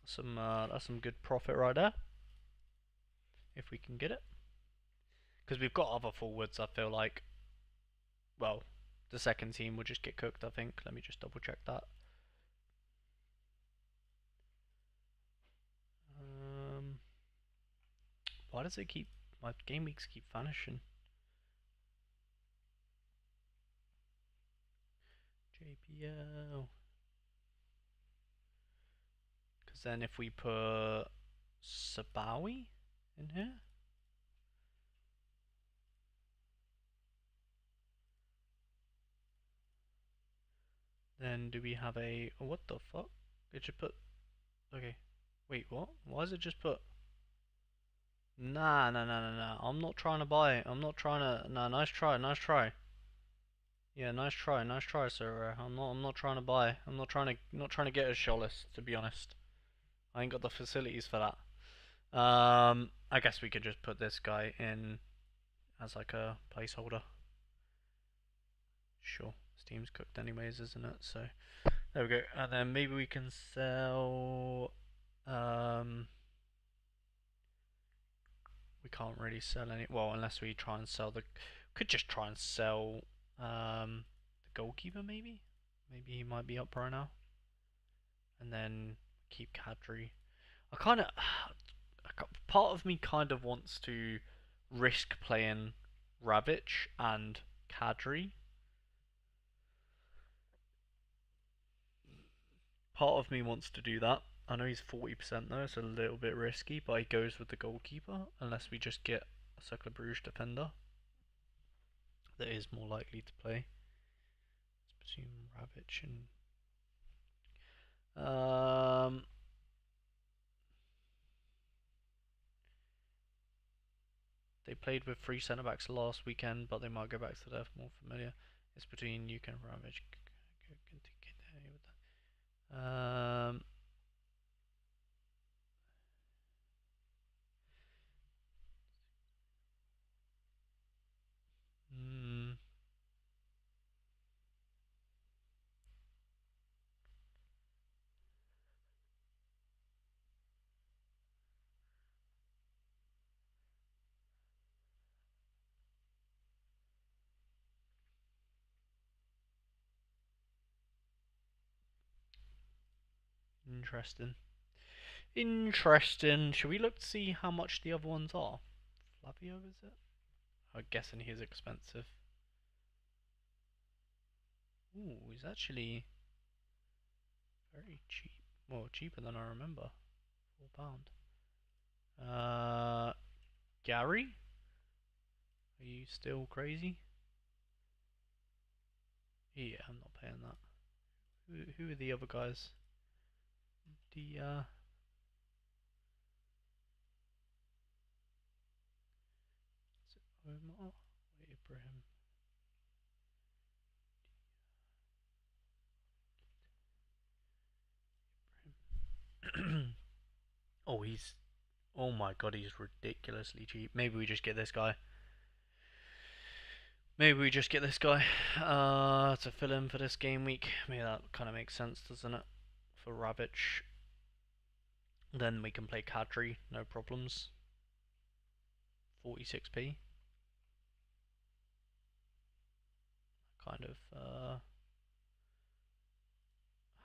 That's some good profit right there. If we can get it, because we've got other forwards. I feel like, well, the second team will just get cooked. I think. Let me just double check that. Why does it keep my game weeks keep vanishing? JPL. Because then if we put Sabawi in here. Then do we have a... Oh, what the fuck? It should put... Okay. Wait, what? Why does it just put... Nah, nah, nah, nah, nah. I'm not trying to buy it. I'm not trying to... Nah, nice try, nice try. Yeah, nice try, sir. I'm not trying to buy. I'm not trying to get a Sholis, to be honest. I ain't got the facilities for that. I guess we could just put this guy in as like a placeholder. Sure, Steam's cooked anyways, isn't it? So there we go. And then maybe we can sell. We can't really sell any. Well, unless we try and sell the. Could just try and sell the goalkeeper maybe. Maybe he might be up right now. And then keep Kadri. I kind of. Part of me kind of wants to risk playing Ravitch and Kadri. Part of me wants to do that. I know he's 40% though, it's a little bit risky, but he goes with the goalkeeper unless we just get a Cercle Bruges defender that is more likely to play. It's between Ravitch and they played with 3 centre backs last weekend, but they might go back to their more familiar. It's between Nuke and Ravitch. Hmm. Interesting. Interesting. Should we look to see how much the other ones are? Flavio, is it? I'm guessing he is expensive. Ooh, he's actually very cheap. Well, cheaper than I remember. £4. Gary? Are you still crazy? Yeah, I'm not paying that. Who are the other guys? The is it Omar? Ibrahim. Ibrahim. Oh, he's. Oh my god, he's ridiculously cheap. Maybe we just get this guy. Maybe we just get this guy to fill in for this game week. Maybe that kind of makes sense, doesn't it? For Rabic. Then we can play Kadri, no problems. 46p. Kind of.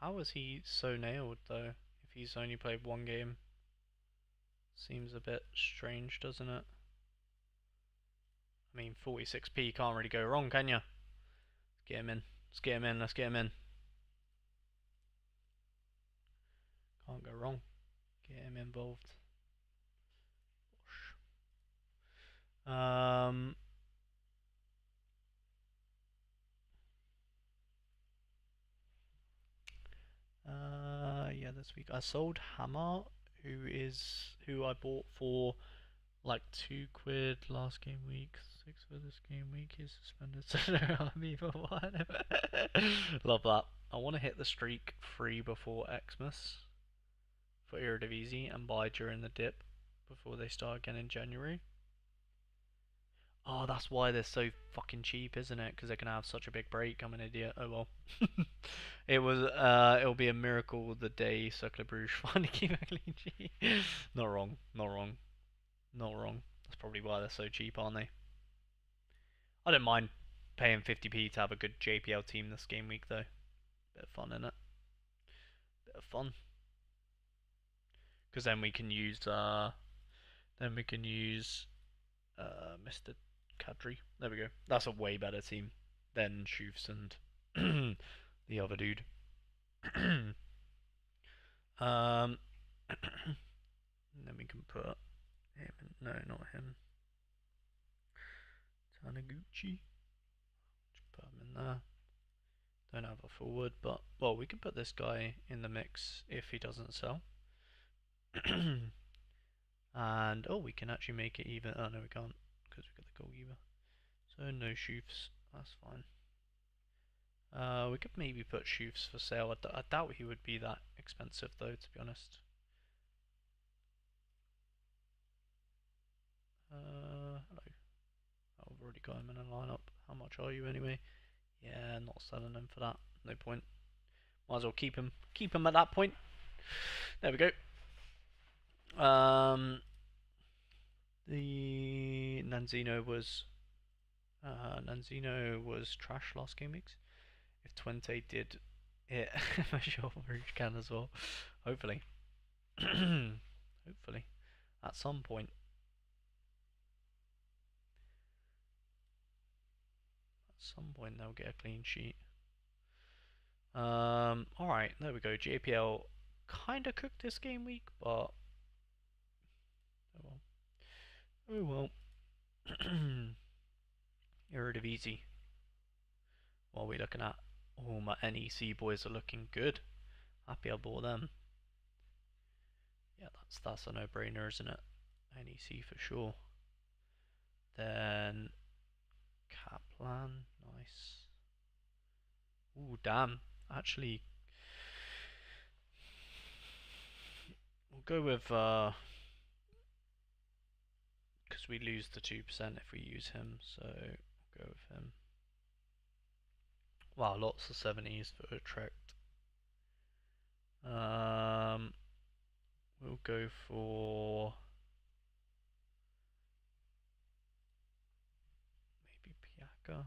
How is he so nailed though? If he's only played one game, seems a bit strange, doesn't it? I mean, 46p can't really go wrong, can you? Let's get him in. Let's get him in. Let's get him in. Can't go wrong. Get him involved. Um. Yeah, this week I sold Hammer, who I bought for like £2 last game week, 6 for this game week. He's suspended, so I'm even one. Love that. I want to hit the streak free before Xmas for Eredivisie and buy during the dip before they start again in January. Oh, that's why they're so fucking cheap, isn't it? Because they're gonna have such a big break. I'm an idiot. Oh well. It'll be a miracle the day Cercle Bruges finally keep a clean sheet. Not wrong. Not wrong. Not wrong. That's probably why they're so cheap, aren't they? I don't mind paying 50p to have a good JPL team this game week, though. Bit of fun in it. Bit of fun. Because then we can use Mr. Kadri. There we go. That's a way better team than Shufs and the other dude. um, then we can put him in, no, not him. Taniguchi. Just put him in there. Don't have a forward, but well, we can put this guy in the mix if he doesn't sell. And oh, we can actually make it even. Oh no, we can't because we got the goalkeeper. So no Shufs. That's fine. We could maybe put Shufs for sale. I doubt he would be that expensive though, to be honest. Hello. Oh, I've already got him in a lineup. How much are you anyway? Yeah, not selling him for that. No point. Might as well keep him. Keep him at that point. There we go. The Nanzino was trash last game weeks. If Twente did it, for sure, Rouge can as well. Hopefully. Hopefully. At some point. At some point they'll get a clean sheet. Alright, there we go. JPL kinda cooked this game week, but oh well. Oh well. Eredivisie. What are we looking at? Oh, my NEC boys are looking good. Happy I bought them. Yeah, that's a no-brainer, isn't it? NEC for sure. Then Kaplan, nice. Ooh, damn. Actually, we'll go with because we lose the 2% if we use him, so we'll go with him. Wow, lots of 70s for Utrecht. We'll go for maybe Piaka.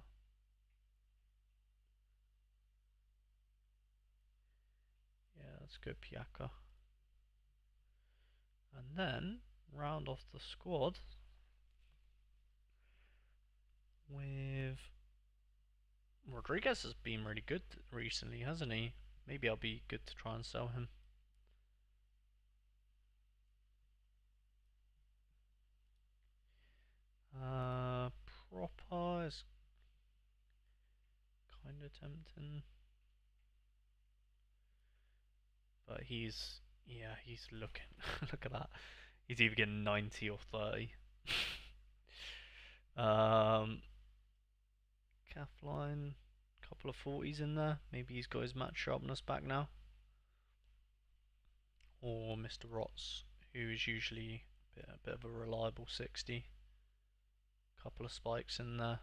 Yeah, let's go Piaka. And then round off the squad with Rodriguez has been really good recently, hasn't he? Maybe I'll be good to try and sell him. Proper is kind of tempting, but yeah, he's looking. Look at that. He's either getting 90 or 30. um, Calfline, couple of 40s in there. Maybe he's got his match sharpness back now. Or Mr. Rots, who is usually a bit of a reliable 60. Couple of spikes in there.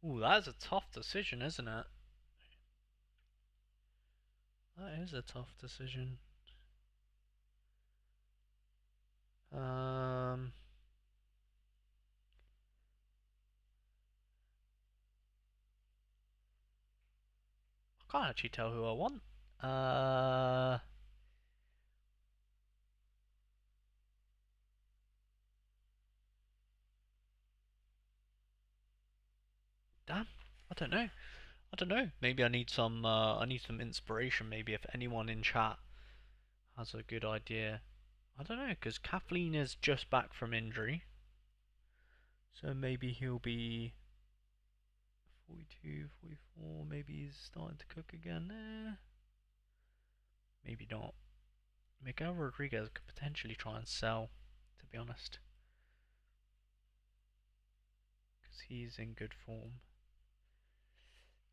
Ooh, that is a tough decision, isn't it? That is a tough decision. I can't actually tell who I want. Damn, I don't know. I don't know. Maybe I need some. I need some inspiration. Maybe if anyone in chat has a good idea. I don't know, because Kathleen is just back from injury, so maybe he'll be 42, 44. Maybe he's starting to cook again. Maybe not. Miguel Rodriguez could potentially try and sell, to be honest, because he's in good form.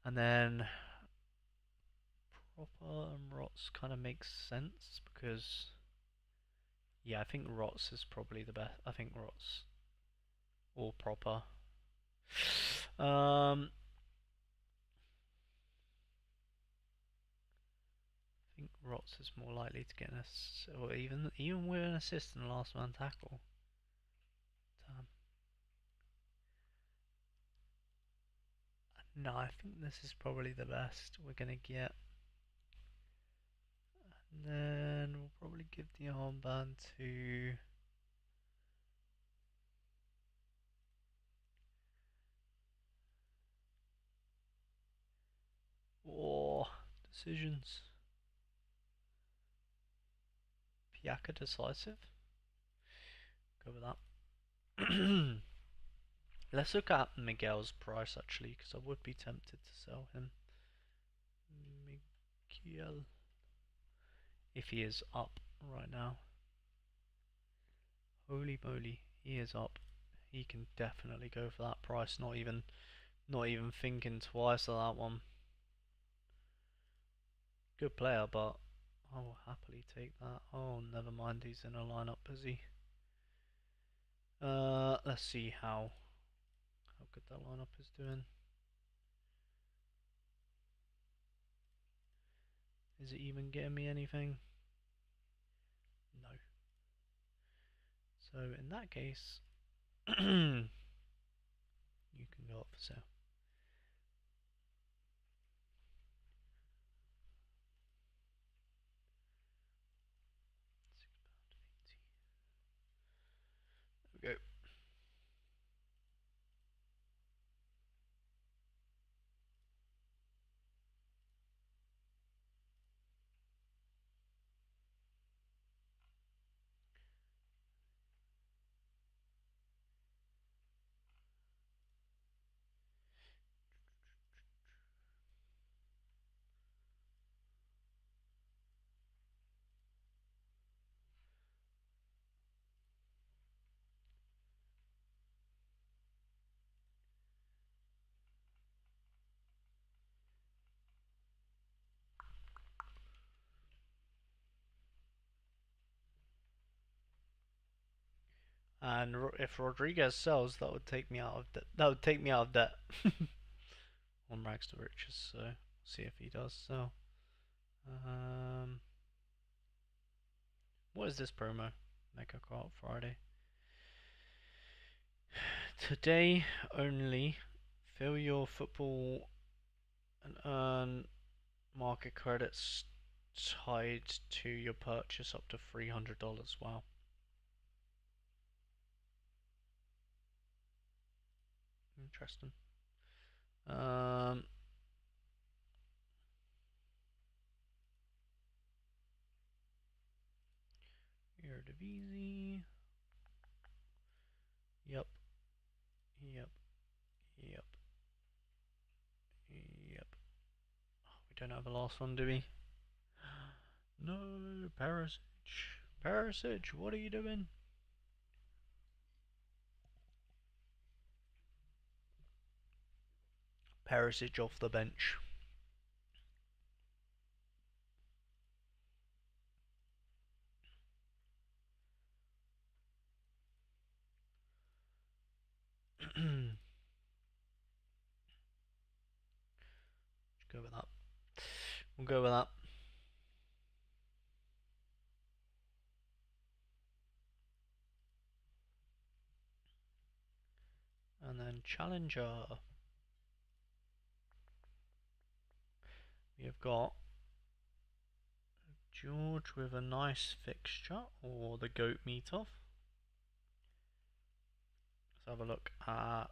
And then Proper and Rots kind of makes sense because, yeah, I think Rots is probably the best. I think Rots or Proper. I think Rots is more likely to get an assist, or even with an assist in the last man tackle. Damn. No, I think this is probably the best we're gonna get. And then we'll probably give the armband to. Oh, decisions. Piaka decisive. Go with that. Let's look at Miguel's price actually, because I would be tempted to sell him. Miguel, if he is up right now. Holy moly, he is up. He can definitely go for that price. Not even thinking twice of that one. Good player, but I will happily take that. Oh, never mind. He's in a lineup, is he? Let's see how good that lineup is doing. Is it even getting me anything? No. So in that case, you can go up for sale. There we go. And if Rodriguez sells, that would take me out of debt. That would take me out of debt. On rags to riches. So see if he does sell. What is this promo? Mega Cart Friday. Today only, fill your football and earn market credits tied to your purchase up to $300. Wow. Interesting. Eredivisie. Yep. Yep. Yep. Yep. Oh, we don't have the last one, do we? No, Perisic. Perisic, what are you doing? Perisic off the bench. Go with that. We'll go with that. And then challenger. We have got George with a nice fixture, or the goat meet-off. Let's have a look at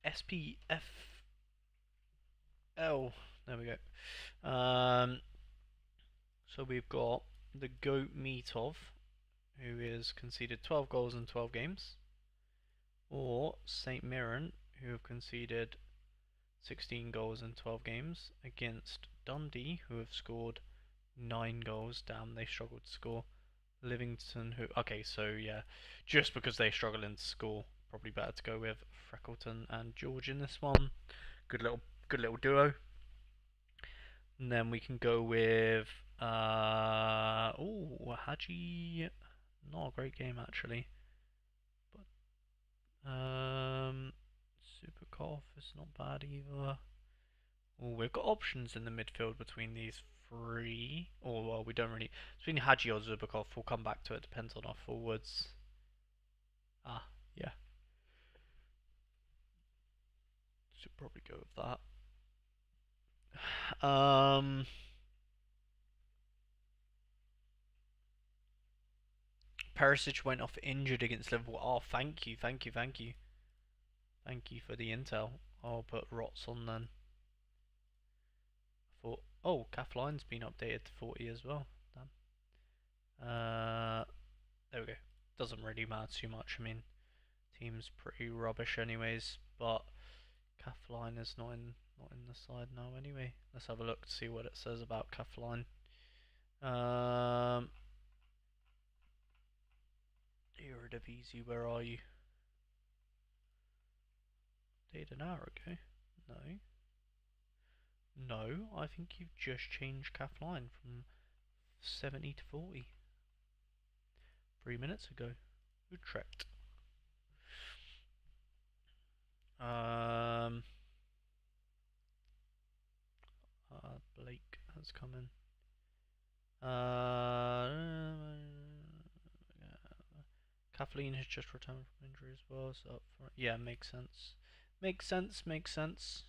SPFL. There we go. So we've got the goat meet-off, who is conceded 12 goals in 12 games, or St. Mirren, who have conceded 16 goals in 12 games, against Dundee, who have scored 9 goals. Damn, they struggled to score. Livingston, who... Okay, so yeah, just because they're struggling to score, probably better to go with Freckleton and George in this one. Good little duo. And then we can go with... Haji... Not a great game, actually. But Supercoff is not bad either. Oh, we've got options in the midfield between these three. Or, well, we don't really... Between Haji or Zubakov, we'll come back to it. Depends on our forwards. Ah, yeah. Should probably go with that. Perisic went off injured against Liverpool. Oh, thank you, thank you, thank you. Thank you for the intel. I'll put Rots on then. Oh, Kathline's been updated to 40 as well. Damn. There we go. Doesn't really matter too much. I mean, team's pretty rubbish anyways, but Kathleen is not in the side now anyway. Let's have a look to see what it says about Kathleen. Eredivisie, where are you? Did an hour ago? No. No, I think you've just changed Kathleen from 70 to 40. 3 minutes ago. Utrecht. Blake has come in. Kathleen has just returned from injury as well, so yeah, makes sense. Makes sense, makes sense.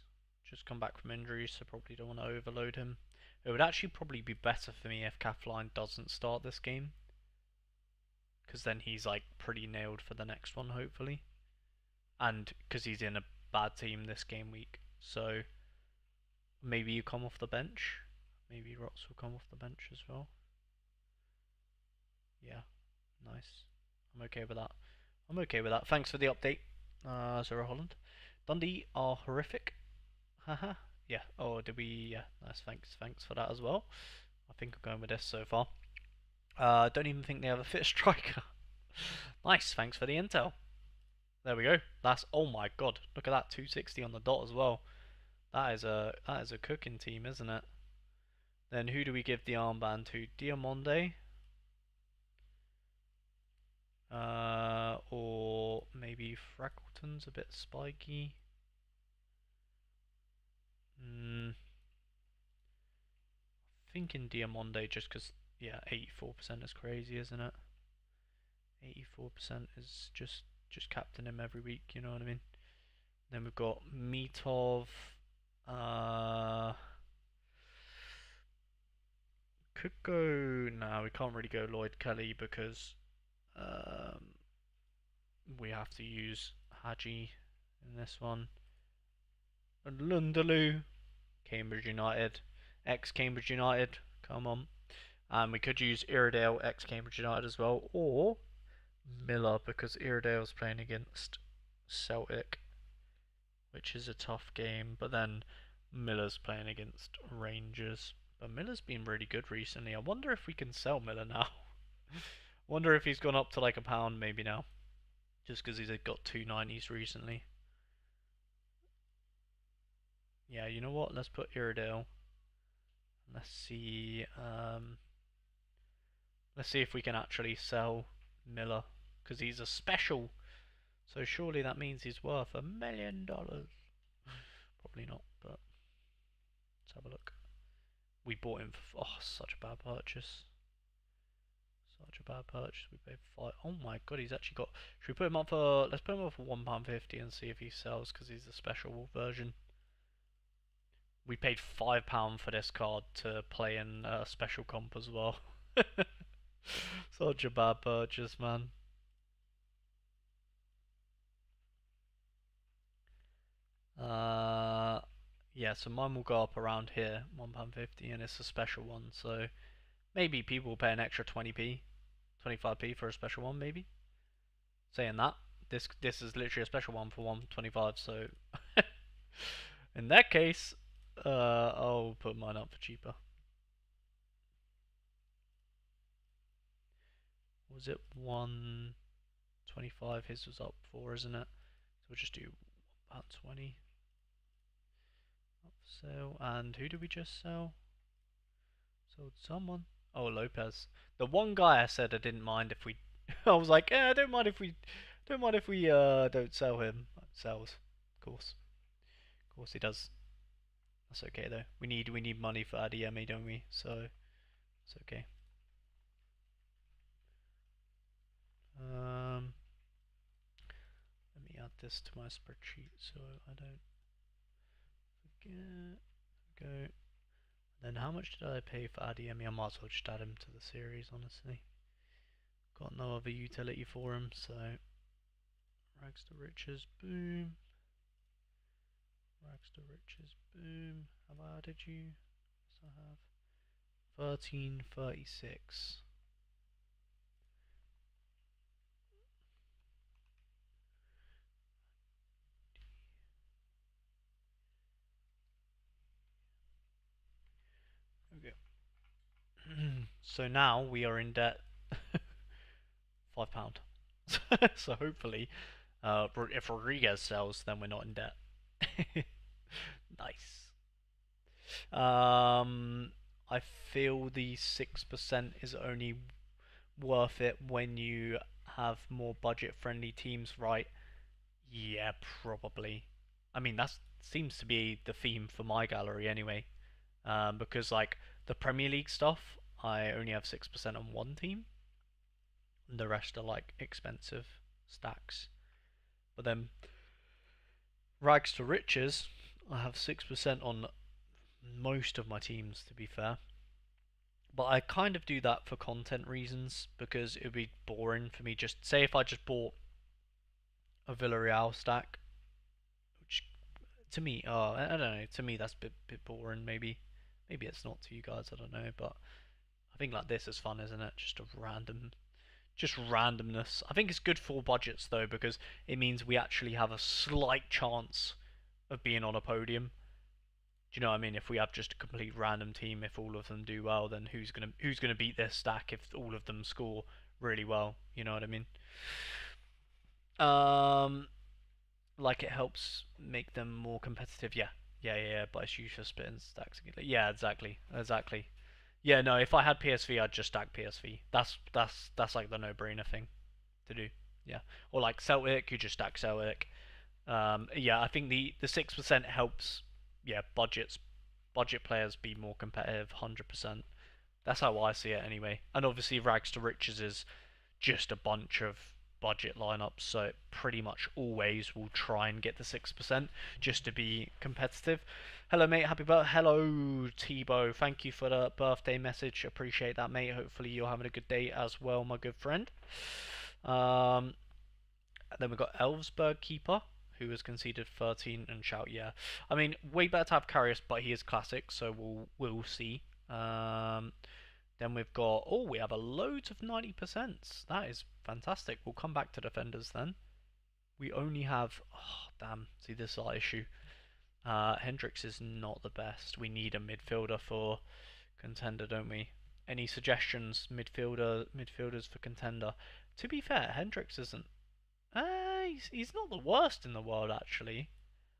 Just come back from injury, so probably don't want to overload him. It would actually probably be better for me if Kathleen doesn't start this game, because then he's like pretty nailed for the next one, hopefully. And because he's in a bad team this game week, so maybe you come off the bench. Maybe Rots will come off the bench as well. Yeah, nice. I'm okay with that. I'm okay with that. Thanks for the update, Zara Holland. Dundee are horrific. Haha. Yeah. Oh, did we? Yeah. Nice. Thanks for that as well. I think I'm going with this so far. Don't even think they have a fit striker. Nice. Thanks for the intel. There we go. That's... Oh my god. Look at that. 260 on the dot as well. That is a cooking team, isn't it? Then who do we give the armband to? Diamonde? Or maybe Freckleton's a bit spiky. Thinking Diamonde just because, yeah, 84% is crazy, isn't it? 84% is just captain him every week, you know what I mean? Then we've got Mitov. Could go... No, we can't really go Lloyd Kelly because we have to use Haji in this one. And Lundaloo, Cambridge United, ex-Cambridge United, come on. And we could use Iredale ex Cambridge United as well, or Miller because Iredale's playing against Celtic, which is a tough game. But then Miller's playing against Rangers. But Miller's been really good recently. I wonder if we can sell Miller now. Wonder if he's gone up to like £1 maybe now, just because he's got 290s recently. Yeah, you know what? Let's put Iredale. Let's see. Let's see if we can actually sell Miller, because he's a special. So surely that means he's worth $1 million. Probably not, but let's have a look. We bought him for such a bad purchase. Such a bad purchase. We paid 5. Oh my god, he's actually got. Should we put him up for? Let's put him up for £1.50 and see if he sells because he's a special version. We paid £5 for this card to play in a special comp as well. Such a bad purchase, man. Yeah, so mine will go up around here, £1.50, and it's a special one, so maybe people will pay an extra 20p, 25p for a special one, maybe. Saying that, this is literally a special one for 125, so in that case, I'll put mine up for cheaper. Was it 125? His was up 4, isn't it? So we'll just do about 20. Up for sale. And who did we just sell? Sold someone. Oh, Lopez. The one guy I said I didn't mind if we. I was like, I don't mind if we, don't sell him. Sells, of course he does. That's okay though. We need money for ADME, don't we? So it's okay. Let me add this to my spreadsheet so I don't forget. Go. Then how much did I pay for ADME? I might as well just add him to the series, honestly. Got no other utility for him, so rags to riches, boom. Rags to riches, boom. Have I added you? Yes, I have. 1336. Okay. So now we are in debt £5. So hopefully, if Rodriguez sells, then we're not in debt. Nice. I feel the 6% is only worth it when you have more budget-friendly teams, right? Yeah, probably. I mean, that seems to be the theme for my gallery anyway. Because like the Premier League stuff, I only have 6% on one team. And the rest are like expensive stacks. But then rags to riches, I have 6% on most of my teams, to be fair. But I kind of do that for content reasons because it would be boring for me. Just say if I just bought a Villarreal stack, which to me, I don't know. To me, that's a bit boring. Maybe it's not to you guys. I don't know. But I think like this is fun, isn't it? Just randomness. I think it's good for budgets though because it means we actually have a slight chance of being on a podium. Do you know what I mean? If we have just a complete random team, if all of them do well, then who's gonna beat this stack if all of them score really well? You know what I mean? Um, like it helps make them more competitive. Yeah. But it's used for splitting stacks. Yeah, exactly. Yeah, no. If I had PSV, I'd just stack PSV. That's like the no-brainer thing to do. Yeah, or like Celtic, you just stack Celtic. Yeah, I think the 6% helps. Yeah, budget players be more competitive. 100%. That's how I see it anyway. And obviously, rags to riches is just a bunch of budget lineups, so it pretty much always will try and get the 6% just to be competitive. Hello, mate. Happy birthday. Hello, Tebow. Thank you for the birthday message. Appreciate that, mate. Hopefully, you're having a good day as well, my good friend. Then we've got Elvsberg keeper, who has conceded 13 and shout yeah. I mean, way better to have Karius, but he is classic, so we'll see. Then we've got, oh, we have a loads of 90%. That is fantastic. We'll come back to defenders then. We only have, oh, damn, see this is our issue. Hendricks is not the best. We need a midfielder for contender, don't we? Any suggestions, midfielders for contender? To be fair, Hendricks isn't. He's not the worst in the world actually,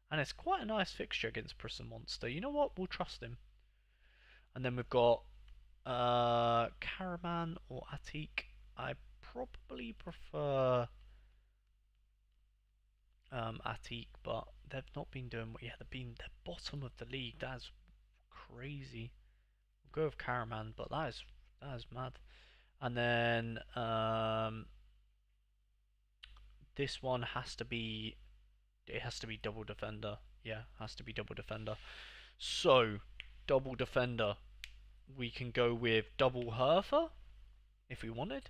and it's quite a nice fixture against Prison Monster. You know what? We'll trust him. And then we've got Karaman or Atik. I probably prefer Atik, but they've not been doing what. Yeah, they're bottom of the league. That's crazy. We'll go with Karaman, but that is mad. And then this one has to be. It has to be double defender. Yeah, has to be double defender. So double defender. We can go with double Hertha if we wanted.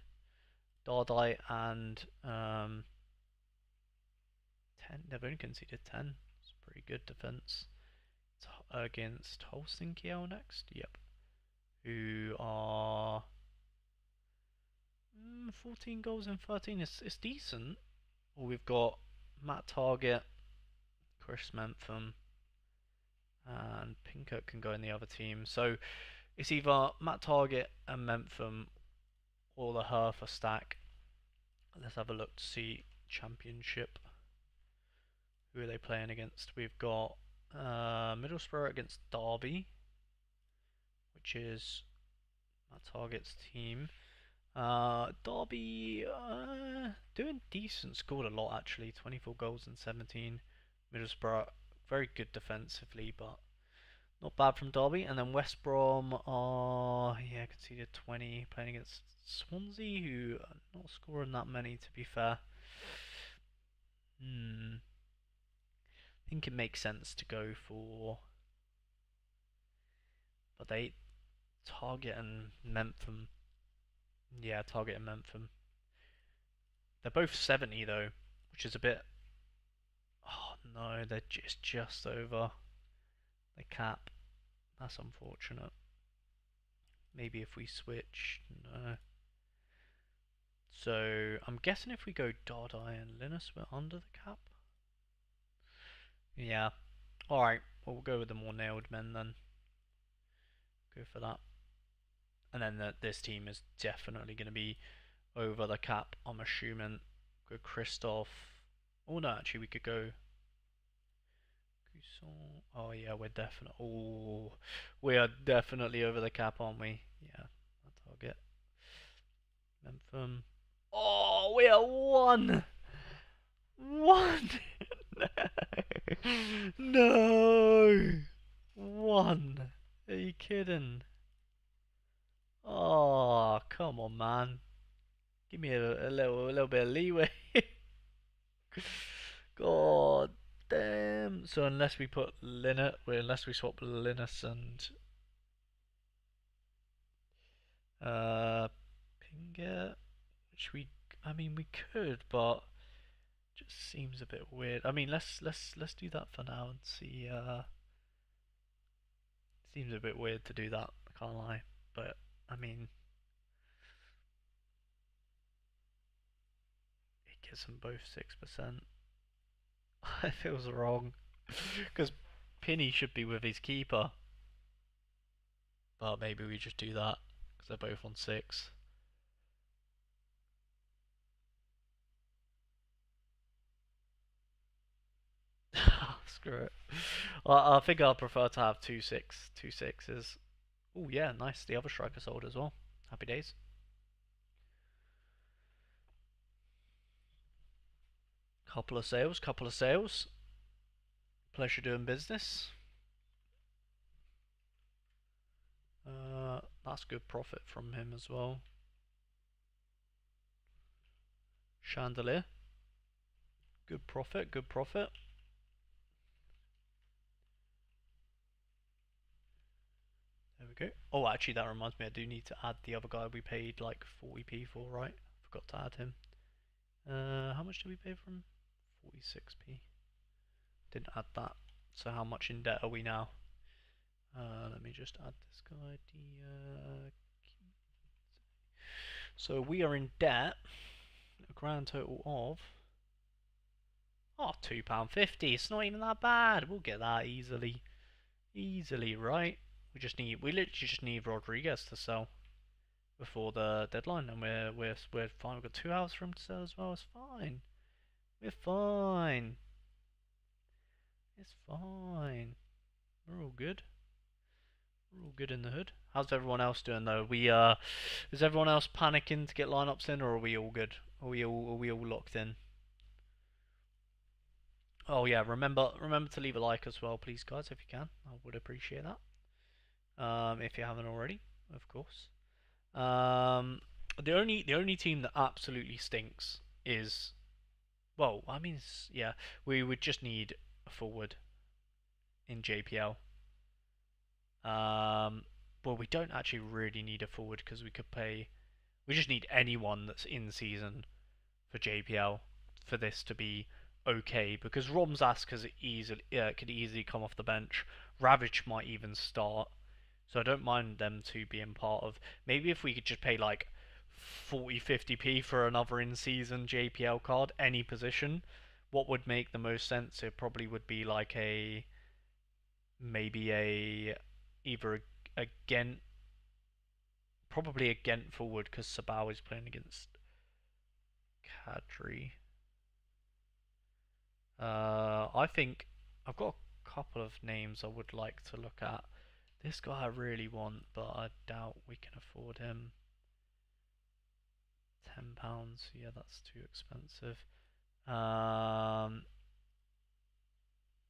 Dardai and 10. They've only conceded 10. It's pretty good defense. It's against Helsinki next. Yep. Who are 14 goals in 13. It's decent. Well, we've got Matt Target, Chris Mentham, and Pinkett can go in the other team. So it's either Matt Target and Mentham or the Hertha stack. Let's have a look to see Championship. Who are they playing against? We've got Middlesbrough against Derby, which is Matt Target's team. Derby doing decent, scored a lot actually, 24 goals and 17. Middlesbrough very good defensively, but not bad from Derby. And then West Brom are conceded 20, playing against Swansea, who are not scoring that many to be fair. I think it makes sense to go for, but they Target and Mentham. Yeah, Target and Mentham. They're both 70 though, which is a bit. Oh no, they're just over the cap. That's unfortunate. Maybe if we switch, no. So I'm guessing if we go Dardai and Linus, we're under the cap. Yeah. All right. Well, we'll go with the more nailed men then. Go for that. And then this team is definitely going to be over the cap. I'm assuming. Go Christoph. Oh no, actually we could go. Oh yeah, we're definitely. Oh, we are definitely over the cap, aren't we? Yeah, that's target. Mentham. Oh, we are one. One. No. One. Are you kidding? Oh, come on, man. Give me a little bit of leeway. God damn. So unless we put unless we swap Linus and Pinger, which I mean we could, but just seems a bit weird. I mean let's do that for now and see. Seems a bit weird to do that. I can't lie, but I mean it gives them both 6%. It feels wrong because Penny should be with his keeper, but maybe we just do that because they're both on 6. Screw it. Well, I think I'd prefer to have two sixes. Oh yeah, nice. The other striker sold as well. Happy days. Couple of sales, couple of sales. Pleasure doing business. That's good profit from him as well. Chandelier. Good profit, good profit. There we go. Oh, actually, that reminds me, I do need to add the other guy we paid like 40p for, right? Forgot to add him. How much did we pay for him? 46p. Didn't add that. So how much in debt are we now? Let me just add this guy. So we are in debt, a grand total of £2.50. It's not even that bad. We'll get that easily. Easily, right? We literally just need Rodriguez to sell before the deadline, and we're fine. We've got 2 hours for him to sell as well. It's fine. We're fine. It's fine. We're all good. We're all good in the hood. How's everyone else doing though? Is everyone else panicking to get lineups in, or are we all good? Are we all locked in? Oh yeah, remember to leave a like as well, please, guys, if you can. I would appreciate that. If you haven't already, of course. The only team that absolutely stinks is, well, I mean, yeah, we would just need a forward in JPL. Well, we don't actually really need a forward because we could pay. We just need anyone that's in season for JPL for this to be okay. Because Romzas could easily come off the bench. Ravage might even start. So I don't mind them two being part of. Maybe if we could just pay like 40, 50p for another in-season JPL card, any position, what would make the most sense? It probably would be like maybe either a Ghent, probably a Ghent forward because Sabao is playing against Kadri. I think I've got a couple of names I would like to look at. This guy I really want, but I doubt we can afford him. £10. Yeah, that's too expensive.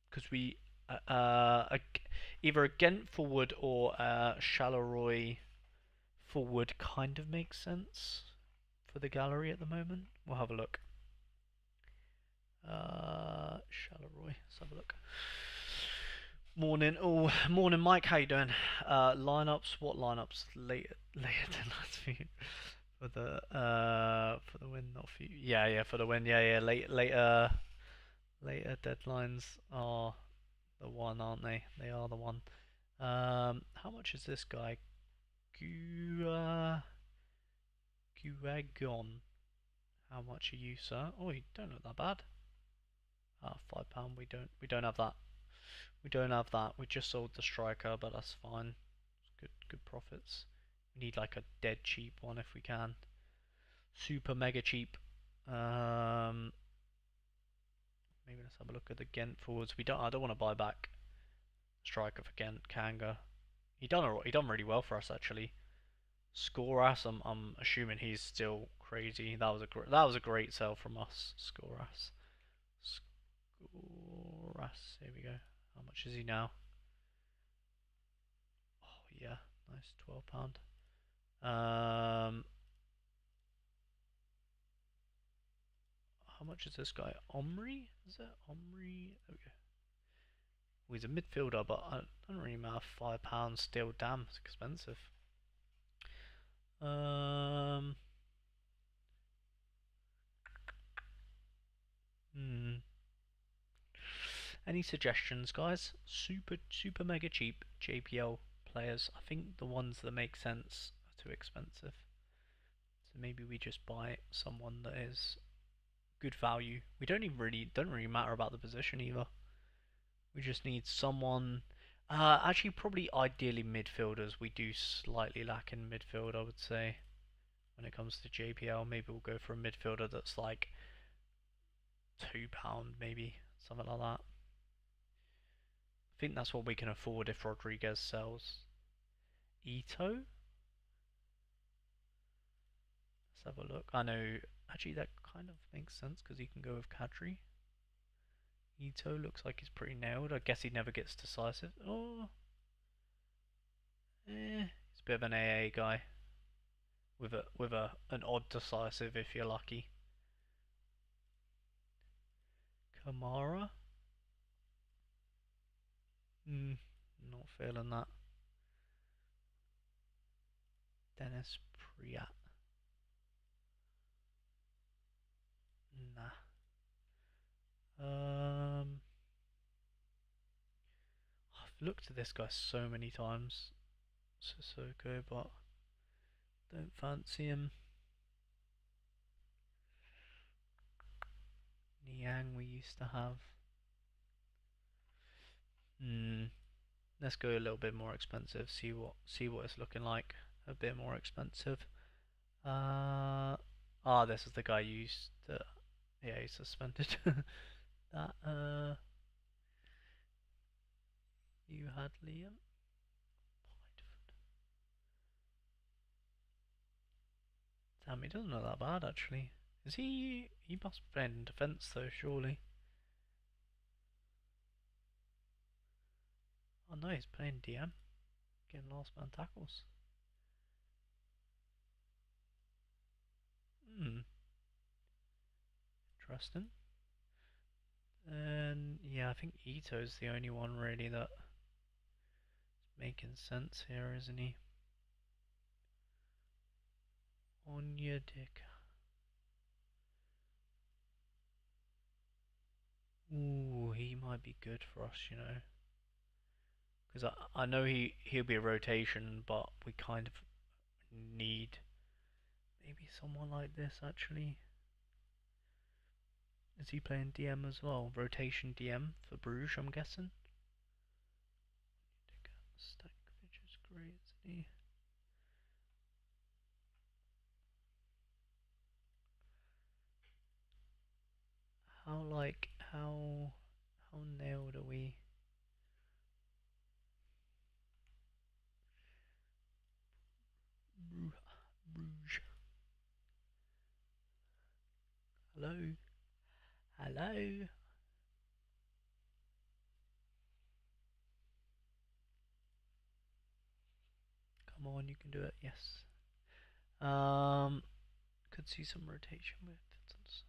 Because we either a Ghent forward or a Charleroi forward kind of makes sense for the gallery at the moment. We'll have a look. Charleroi. Let's have a look. Morning, Mike. How you doing? Lineups. What lineups? Later deadlines for you. For the win, not for you. Yeah, for the win. Yeah. Later deadlines are the one, aren't they? They are the one. How much is this guy? Guagon. How much are you, sir? Oh, you don't look that bad. £5. We don't have that. We don't have that. We just sold the striker, but that's fine. Good profits. We need like a dead cheap one if we can. Super mega cheap. Maybe let's have a look at the Ghent forwards. I don't want to buy back striker for Ghent. Kanga. He done really well for us actually. Skoras, I'm assuming he's still crazy. That was a great sell from us. Skoras. Here we go. How much is he now? Oh yeah, nice, £12. How much is this guy? Omri? Is it Omri? Okay. Well, he's a midfielder, but I don't really matter. £5 still, damn, it's expensive. Any suggestions, guys? Super mega cheap JPL players. I think the ones that make sense are too expensive. So maybe we just buy someone that is good value. We don't really matter about the position either. We just need someone. Actually, probably ideally midfielders. We do slightly lack in midfield, I would say. When it comes to JPL, maybe we'll go for a midfielder that's like £2, maybe something like that. I think that's what we can afford if Rodriguez sells. Ito? Let's have a look. I know, actually that kind of makes sense because he can go with Kadri. Ito looks like he's pretty nailed. I guess he never gets decisive. Oh, he's a bit of an AA guy. With an odd decisive if you're lucky. Kamara? Not feeling that. Dennis Priat. Nah. I've looked at this guy so many times, Sissoko, but don't fancy him. Yang we used to have. Let's go a little bit more expensive. See what it's looking like. A bit more expensive. This is the guy you used to. Yeah, he's suspended. that you had Liam. Damn, he doesn't look that bad actually. Is he? He must be playing in defence though, surely. Oh no, he's playing DM, getting last man tackles. Hmm, interesting. And yeah, I think Ito's the only one really that's making sense here, isn't he? On your dick. Ooh, he might be good for us, you know. Because I know he'll be a rotation, but we kind of need maybe someone like this actually. Is he playing DM as well? Rotation DM for Bruges, I'm guessing. Stankovic is great, isn't he? How nailed are we? Bruges. Hello? Hello? Come on, you can do it. Yes. Could see some rotation with Vincent's.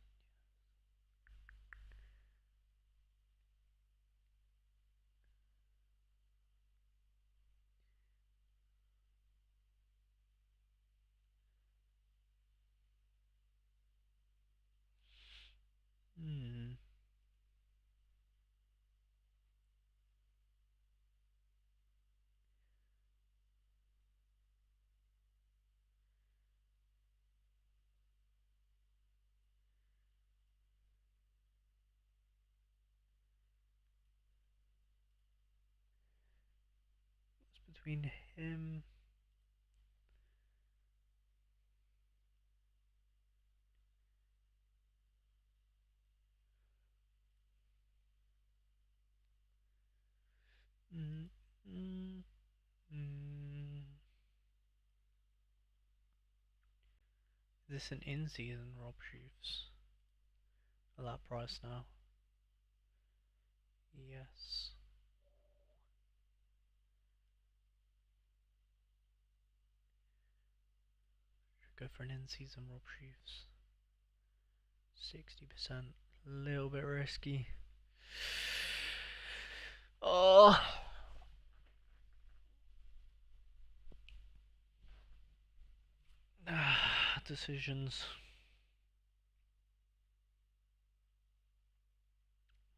Hmm. What's between him? Mm, mm, mm. Is this an in-season Rob Shoots? At that price now? Yes. Should go for an in-season Rob Shoots. 60%. A little bit risky. Oh. Decisions.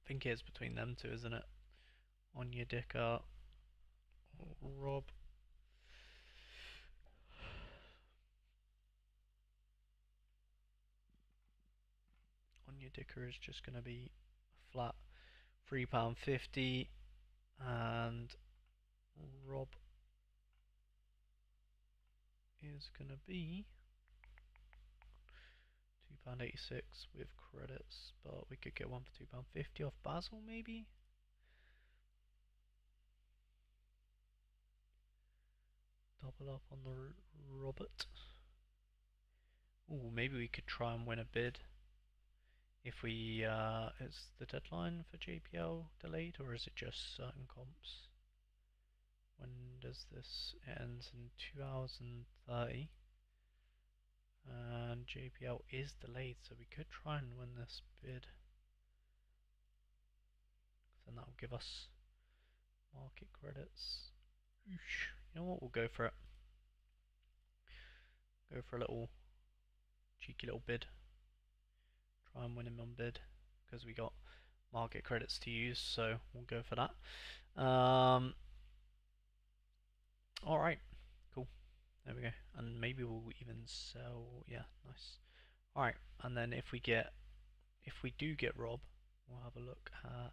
I think it's between them two, isn't it? Anya Dicker, Rob. Anya Dicker is just going to be flat £3.50, and Rob is going to be £2.86 with credits, but we could get one for £2.50 off Basil maybe? Double up on the Robert. Ooh, maybe we could try and win a bid. If we, is the deadline for JPL delayed, or is it just certain comps? When does this? It ends in 2 hours and 30. And JPL is delayed, so we could try and win this bid. Then that will give us market credits. You know what? We'll go for it. Go for a little cheeky little bid. Try and win him on bid because we got market credits to use, so we'll go for that. All right, cool. There we go. And maybe we'll even sell. Yeah, nice. All right, and then if we do get Rob, We'll have a look at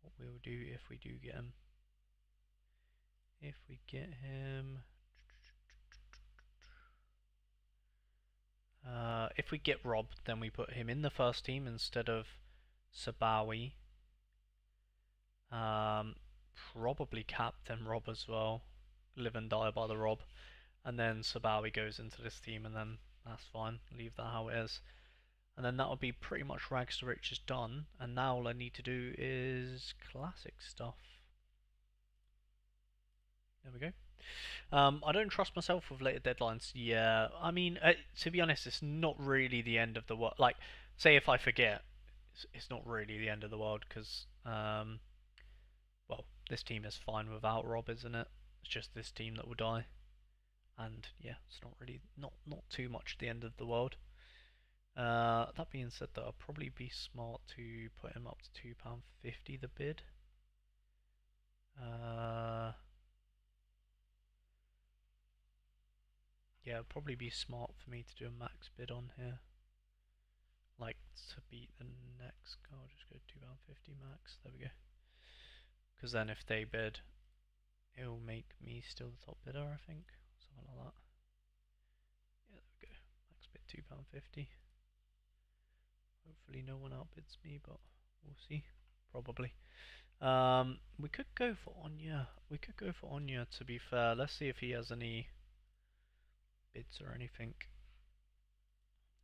what we'll do if we do get him. If we get him, if we get Rob, then we put him in the first team instead of Sabawi. Probably captain Rob as well. Live and die by the Rob. And then Sabawi goes into this team, and then that's fine. Leave that how it is. And then that'll be pretty much rags to riches done. And now all I need to do is classic stuff. There we go. I don't trust myself with later deadlines. Yeah, I mean, to be honest, it's not really the end of the world. Like, say if I forget, it's not really the end of the world because, well, this team is fine without Rob, isn't it? It's just this team that will die, and yeah, it's not really not too much the end of the world. That being said, though, I'll probably be smart to put him up to £2.50 the bid. Yeah, it'd probably be smart for me to do a max bid on here. Like, to beat the next guy, I'll just go £2.50 max. There we go. Because then if they bid, it'll make me still the top bidder, I think. Something like that. Yeah, there we go. Max bid £2.50. Hopefully no one outbids me, but we'll see. Probably. We could go for Onya. We could go for Onya, to be fair. Let's see if he has any bids or anything.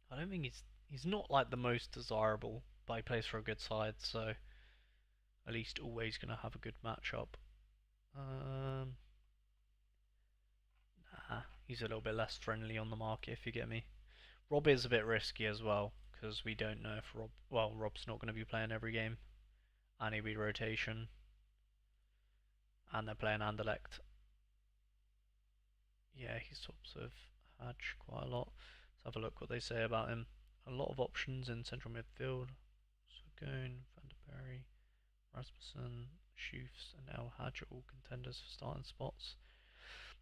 I don't think he's not like the most desirable, but he plays for a good side, so at least always gonna have a good matchup. Nah, he's a little bit less friendly on the market, if you get me. Rob is a bit risky as well, because we don't know if Rob's not going to be playing every game, and he'll be rotation, and they're playing Anderlecht. Yeah, he swaps with Hadge quite a lot. Let's have a look what they say about him. A lot of options in central midfield. Sogone, Van der Berry, Rasmussen, Schufs, and El Hadj are all contenders for starting spots.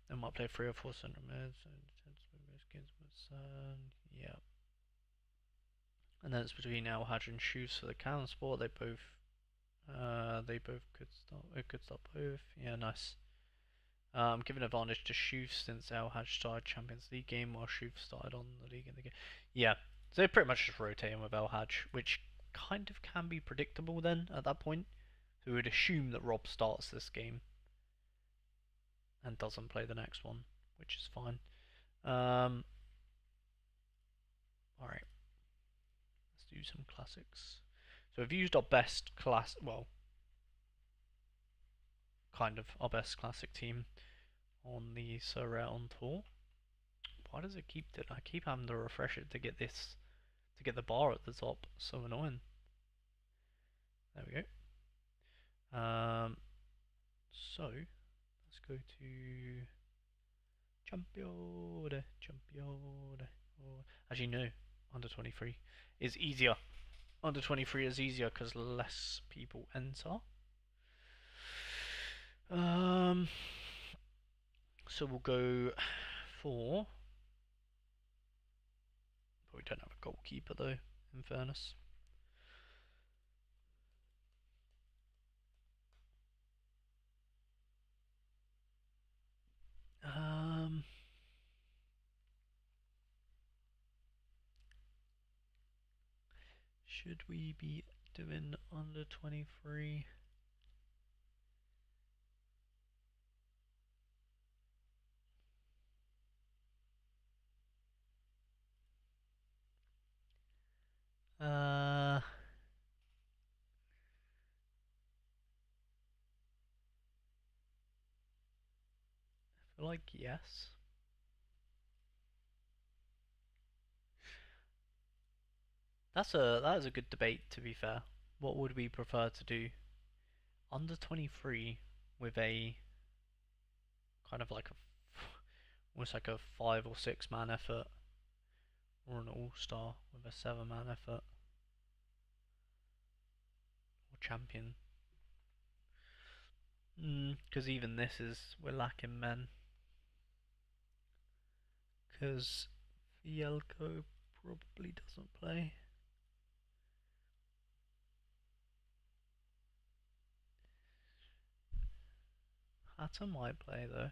They might play 3 or 4 central mids. Yeah. And then it's between El Hadj and Schufs for the counter sport. They both could start both. Yeah, nice. I'm giving advantage to Schufs since El Hadj started Champions League game while Schufs started on the league in the game. Yeah, so they're pretty much just rotating with El Hadj, which kind of can be predictable then at that point. So we would assume that Rob starts this game and doesn't play the next one, which is fine. Alright, let's do some classics. So we've used our best kind of our best classic team on the Sorare on tour. Why does it keep it? I keep having to refresh it to get the bar at the top. So annoying. There we go. So let's go to Champione. As you know, under 23 is easier. Under 23 is easier because less people enter. So we'll go for. But we don't have a goalkeeper though, in fairness. Should we be doing under 23? I feel like yes. That is a good debate, to be fair. What would we prefer to do? Under 23 with a kind of like almost like a 5 or 6 man effort, or an all-star with a 7-man effort, or champion. Because even this we're lacking men. Because Fielko probably doesn't play. Hatter might play though.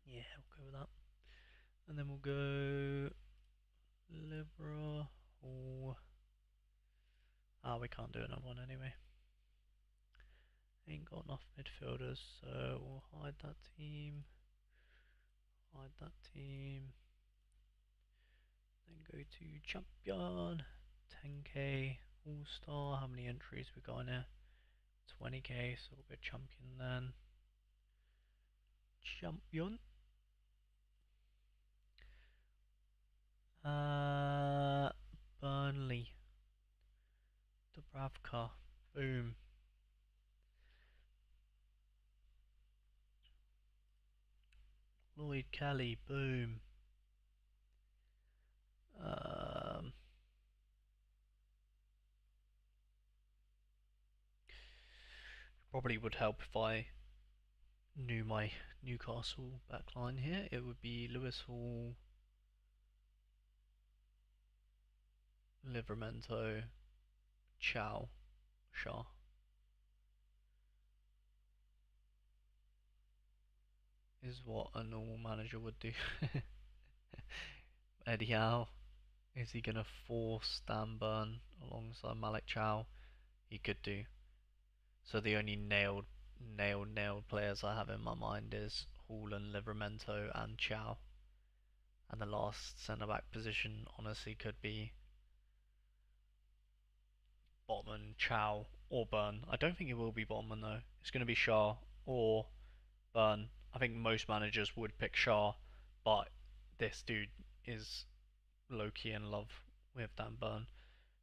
Yeah, we'll go with that. And then we'll go Libra or... Ah, we can't do another one anyway. Ain't got enough midfielders, so we'll hide that team. Hide that team. Then go to champion. 10k all-star. How many entries we got in here? 20k, so we'll go champion then. Champion. Burnley. Dubravka. Boom. Lloyd Kelly. Boom. Probably would help if I knew my Newcastle backline here. It would be Lewis Hall, Livramento, Chow, Shaw. Is what a normal manager would do. Eddie Howe. Is he going to force Dan Burn alongside Malik Chow? He could do. So the only nailed players I have in my mind is Hall and Livramento and Chow. And the last centre back position honestly could be Botman, Chow, or Burn. I don't think it will be Botman though. It's going to be Shaw or Burn. I think most managers would pick Shaw, but this dude is low-key in love with Dan Burn.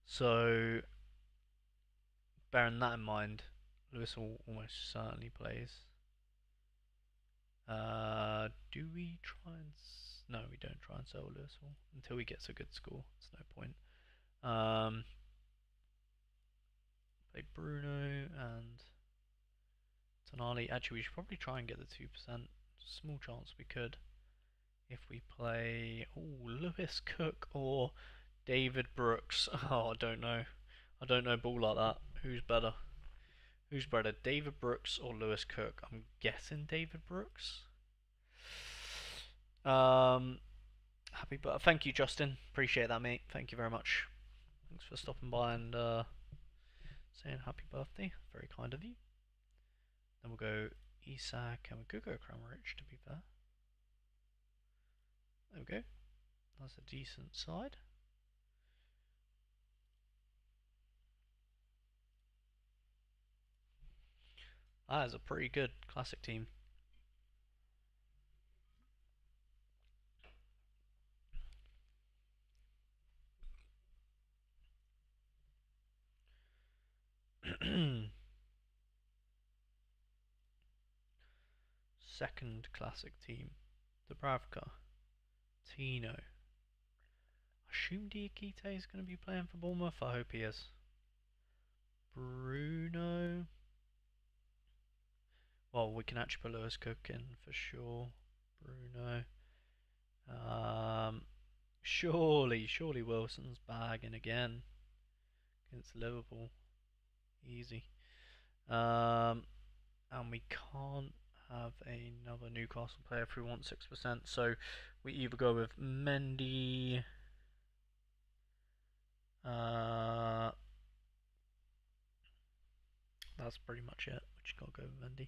So, bearing that in mind, Lewis almost certainly plays. Do we try and... No, we don't try and sell Lewis until he gets a good score. It's no point. Play Bruno and Tonali. Actually, we should probably try and get the 2%. Small chance we could. If we play Lewis Cook or David Brooks. Oh, I don't know. I don't know ball like that. Who's better? Who's better, David Brooks or Lewis Cook? I'm guessing David Brooks. Happy but thank you, Justin. Appreciate that, mate. Thank you very much. Thanks for stopping by and saying happy birthday. Very kind of you. Then we'll go Isak and we could go Kramaric to be fair. There we go. That's a decent side. That is a pretty good classic team. Second classic team. Dubravka. Tino. I assume Diakite is going to be playing for Bournemouth. I hope he is. Bruno. Well, we can actually put Lewis Cook in for sure. Bruno. Surely Wilson's bagging again against Liverpool. Easy. And we can't have another Newcastle player if we want 6%. So we either go with Mendy. That's pretty much it. We just gotta go with Mendy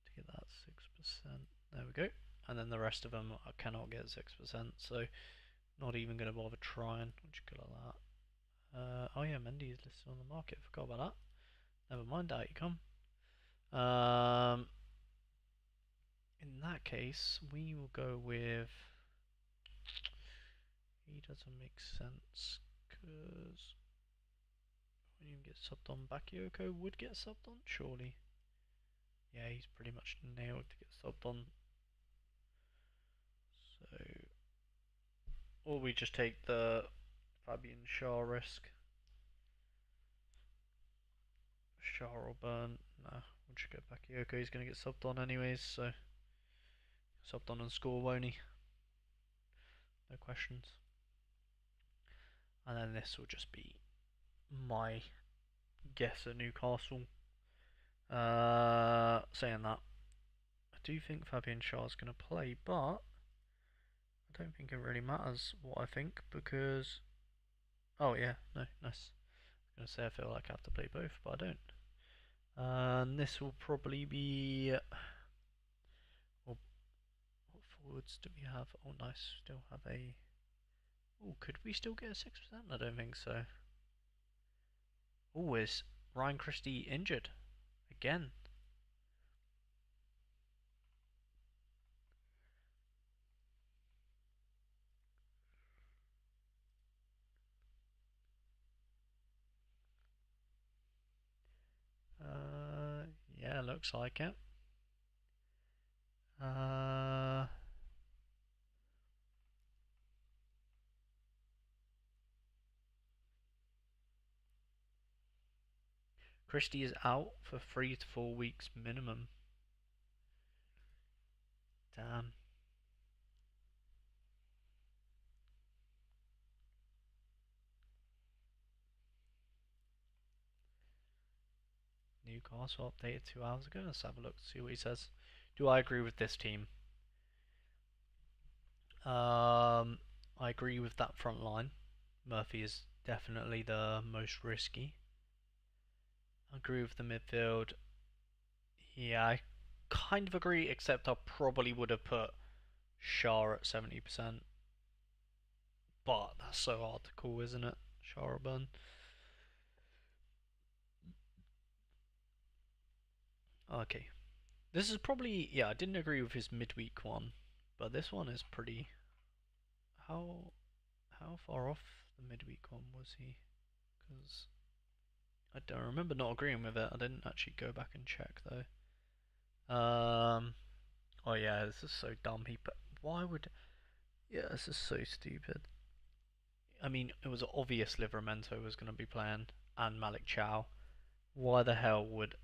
to get that 6%. There we go. And then the rest of them I cannot get 6%, so not even gonna bother trying. We'll just go like that. Oh yeah, Mendy is listed on the market. Forgot about that. Never mind, out you come. In that case, we will go with. He doesn't make sense because when you get subbed on, Bakayoko would get subbed on, surely. Yeah, he's pretty much nailed to get subbed on. So, or we just take the Fabian Shaw risk. Shah or Burn. Nah, we'll just go Bakayoko. He's going to get subbed on anyways, so subbed on and score, won't he? No questions. And then this will just be my guess at Newcastle. Saying that, I do think Fabian Schär's going to play, but I don't think it really matters what I think because. Oh, yeah, no, nice. I was going to say I feel like I have to play both, but I don't. And this will probably be. Well, what forwards do we have? Oh, nice. Still have a. Oh, could we still get a 6%? I don't think so. Oh, is Ryan Christie injured? Again. Yeah, looks like it. Christie is out for 3 to 4 weeks minimum. Damn. Newcastle updated 2 hours ago. Let's have a look, see what he says. Do I agree with this team? I agree with that front line. Murphy is definitely the most risky. I agree with the midfield. Yeah, I kind of agree, except I probably would have put Shah at 70%. But that's so hard to call, isn't it? Shah or Burn. Okay. This is probably, yeah, I didn't agree with his midweek one, but this one is pretty. How how far off the midweek one was he? Because I don't remember not agreeing with it. I didn't actually go back and check though. Oh yeah, this is so dumb. Why would? Yeah, this is so stupid. I mean, it was obvious Livramento was going to be playing and Malik Chow. Why the hell would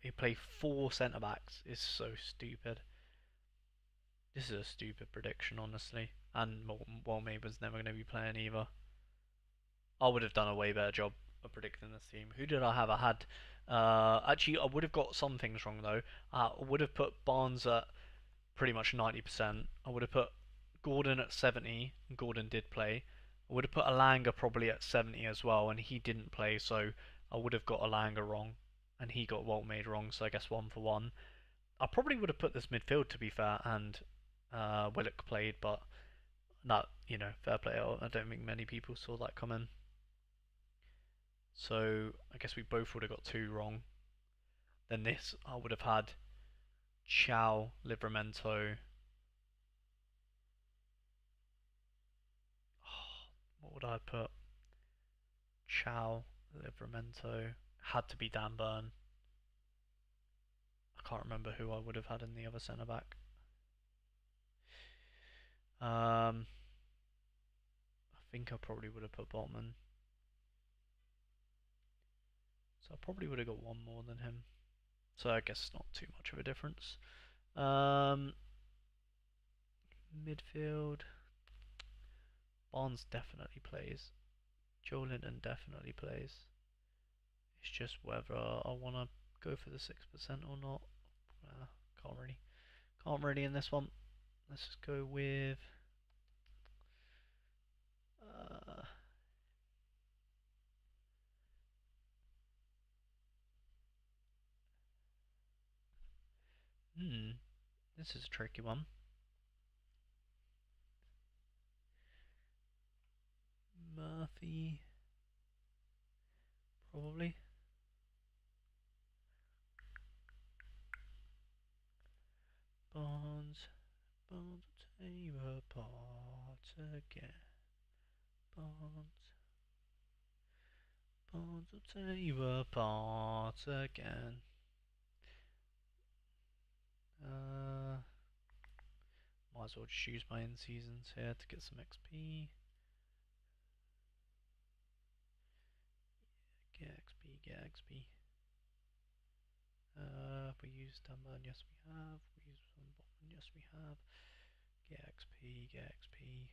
he play 4 centre backs? Is so stupid. This is a stupid prediction, honestly. And Walmay's never going to be playing either. I would have done a way better job of predicting this team. Who did I have? I had. Actually, I would have got some things wrong though. I would have put Barnes at pretty much 90%. I would have put Gordon at 70, and Gordon did play. I would have put Alanga probably at 70 as well, and he didn't play, so I would have got Alanga wrong, and he got Waltmade wrong, so I guess 1 for 1. I probably would have put this midfield to be fair, and Willock played, but not, fair play. I don't think many people saw that coming. So I guess we both would have got 2 wrong. Then this, I would have had Chow, Livramento. Oh, what would I put? Chow, Livramento. Had to be Dan Burn. I can't remember who I would have had in the other centre back. I think I probably would have put Botman. So I probably would have got 1 more than him. So I guess not too much of a difference. Midfield. Barnes definitely plays. Joe Linton definitely plays. It's just whether I want to go for the 6% or not. Can't really. Can't really in this one. Let's just go with. Uh, this is a tricky one. Murphy, probably. Bonds, Bonds will tear you apart again. Bonds, Bonds will tear you apart again. Might as well just use my in seasons here to get some XP. Get XP, get XP. We use Dunburn, yes we have. We use some Botman, yes we have. Get XP, get XP.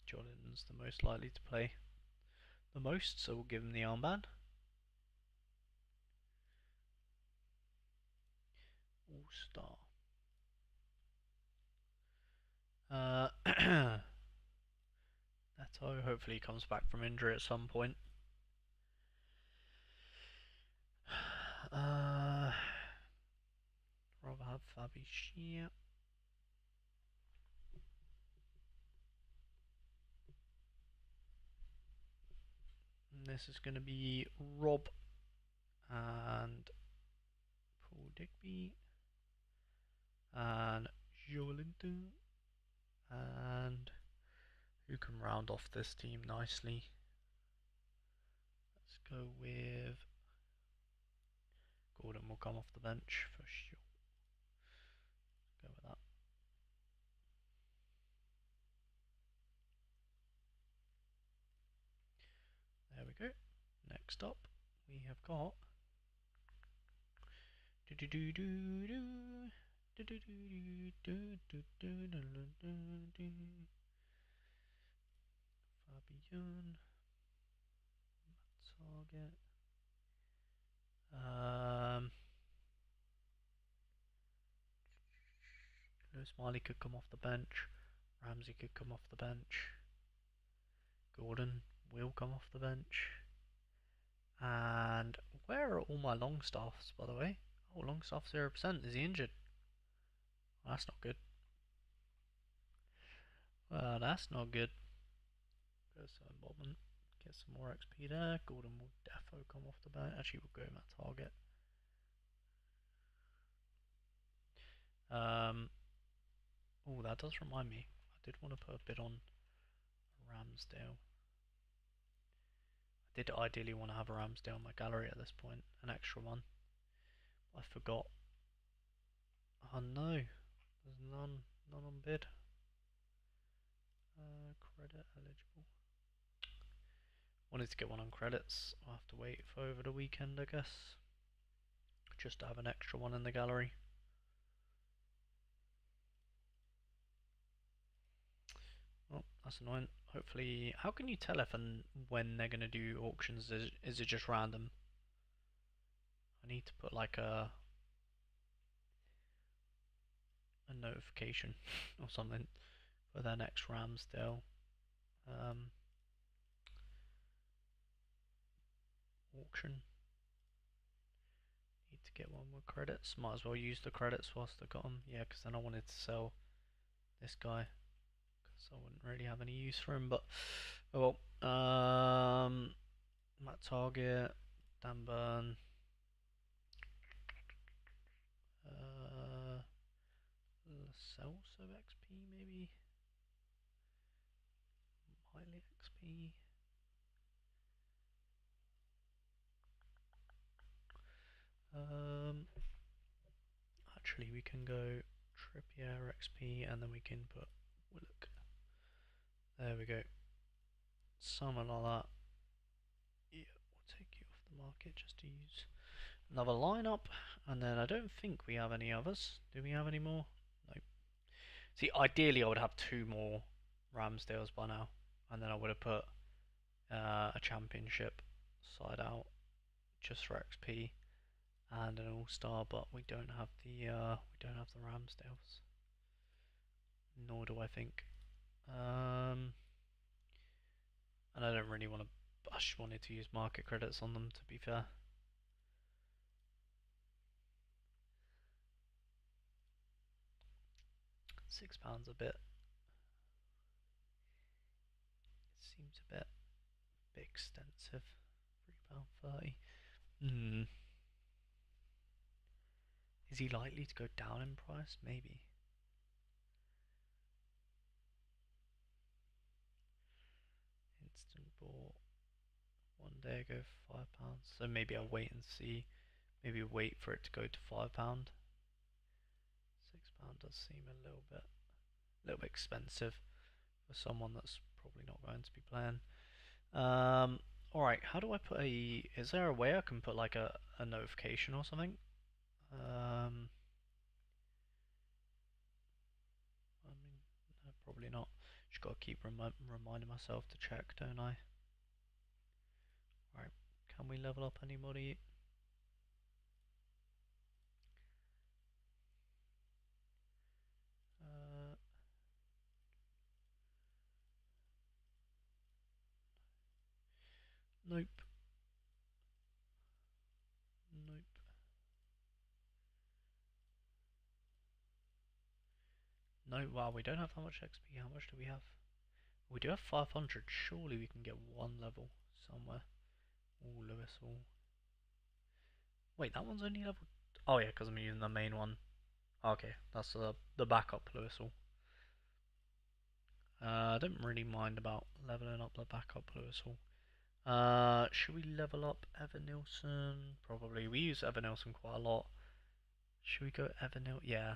Jordan's the most likely to play the most, so we'll give him the armband. All-star. Neto hopefully comes back from injury at some point. Rather have Fabi Shia. This is going to be Rob and Paul Digby and Joelinton, and who can round off this team nicely? Let's go with Gordon. Will come off the bench for sure. Go with that. There we go. Next up, we have got Fabian target. Lewis Miley could come off the bench. Ramsey could come off the bench. Gordon will come off the bench. And where are all my Longstaffs, by the way? Oh, Longstaff 0%. Is he injured? Well, that's not good. Well, that's not good. Go some Bobman. Get some more XP there. Gordon will defo come off the bench. Actually, we'll go in that target. Oh, that does remind me. I did want to put a bid on Ramsdale. I did ideally want to have a Ramsdale in my gallery at this point, an extra one. I forgot. Oh no, there's none on bid. Credit eligible. Wanted to get one on credits. I'll have to wait for over the weekend, I guess. Just to have an extra one in the gallery. Oh, that's annoying. Hopefully, how can you tell if and when they're gonna do auctions? Is it just random? I need to put like a notification or something for their next Ramsdale auction. Need to get one with credits. Might as well use the credits whilst I got them. Yeah, because then I wanted to sell this guy, because I wouldn't really have any use for him. But oh well. Matt Target, Dan Burn. Celso XP maybe. Miley XP. Actually, we can go Trippier XP, and then we can put Willock. There we go. Something like that. Yeah, we'll take you off the market just to use another lineup, and then I don't think we have any others. Do we have any more? Nope. See, ideally I would have two more Ramsdales by now, and then I would have put a championship side out just for XP and an all-star, but we don't have the Ramsdales, nor do I think. And I don't really want to. I just wanted to use market credits on them, to be fair. £6 a bit. It seems a bit extensive. £3.30. Is he likely to go down in price? Maybe. Instant bought. One day ago for £5. So maybe I'll wait and see. Maybe wait for it to go to £5. £6 does seem a little bit expensive for someone that's probably not going to be playing. Alright, how do I put a... Is there a way I can put like a notification or something? I mean, no, probably not. Just gotta keep reminding myself to check, don't I? Right, can we level up anybody? Uh, nope. Nope. No, wow, we don't have that much XP. How much do we have? We do have 500. Surely we can get one level somewhere. Oh, Lewis. Oh. Wait, that one's only level... Oh yeah, because I'm using the main one. Okay, that's the backup Lewis. I don't really mind about leveling up the backup Lewis. Should we level up Evan Nilsson? Probably. We use Evan Nilsson quite a lot. Should we go Evan Nilsson? Yeah.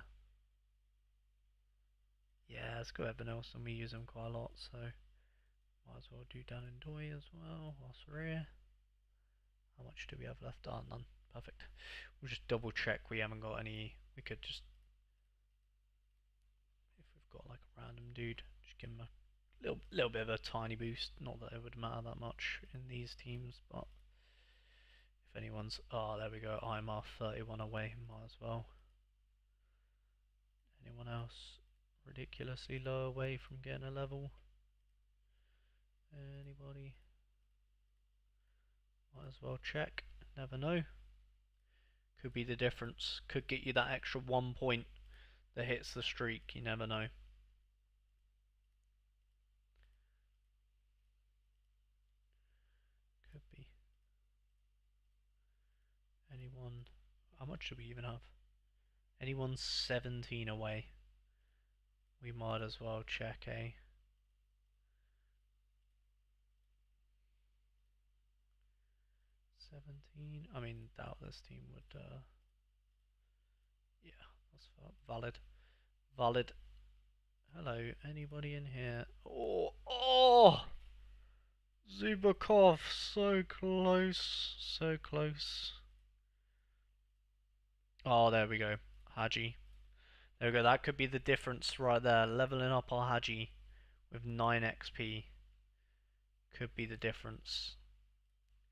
Yeah, let's go Evan Nilsson. We use him quite a lot, so might as well do Dan and Doy as well. While Sorare. How much do we have left? Oh, none. Perfect. We'll just double check we haven't got any. We could just, if we've got like a random dude, just give him a little bit of a tiny boost. Not that it would matter that much in these teams, but if anyone's, oh, there we go. I'm off 31 away. Might as well. Anyone else ridiculously low away from getting a level? Anybody? Might as well check. Never know. Could be the difference. Could get you that extra 1 point that hits the streak. You never know. Could be. Anyone? How much do we even have? Anyone 17 away? We might as well check, eh? 17. I mean, doubt this team would. Yeah, that's valid. Valid. Hello, anybody in here? Oh! Zubakov, so close, so close. Oh, there we go. Haji. There we go, that could be the difference right there. Leveling up our Haji with 9 XP could be the difference.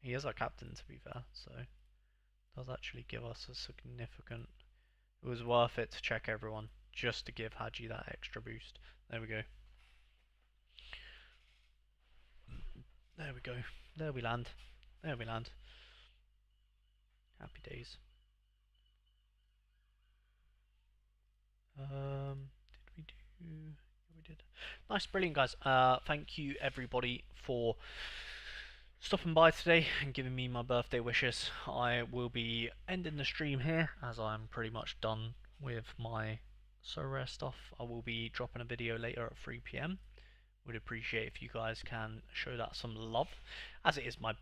He is our captain, to be fair, so does actually give us a significant... It was worth it to check everyone, just to give Haji that extra boost. There we go. There we go. There we land. There we land. Happy days. Did we do... Yeah, we did. Nice, brilliant, guys. Thank you, everybody, for stopping by today and giving me my birthday wishes. I will be ending the stream here, as I'm pretty much done with my Sorare stuff. I will be dropping a video later at 3 PM. Would appreciate if you guys can show that some love, as it is my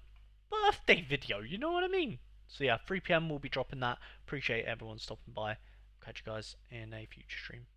birthday video, you know what I mean? So yeah, 3 PM we'll be dropping that. Appreciate everyone stopping by. Catch you guys in a future stream.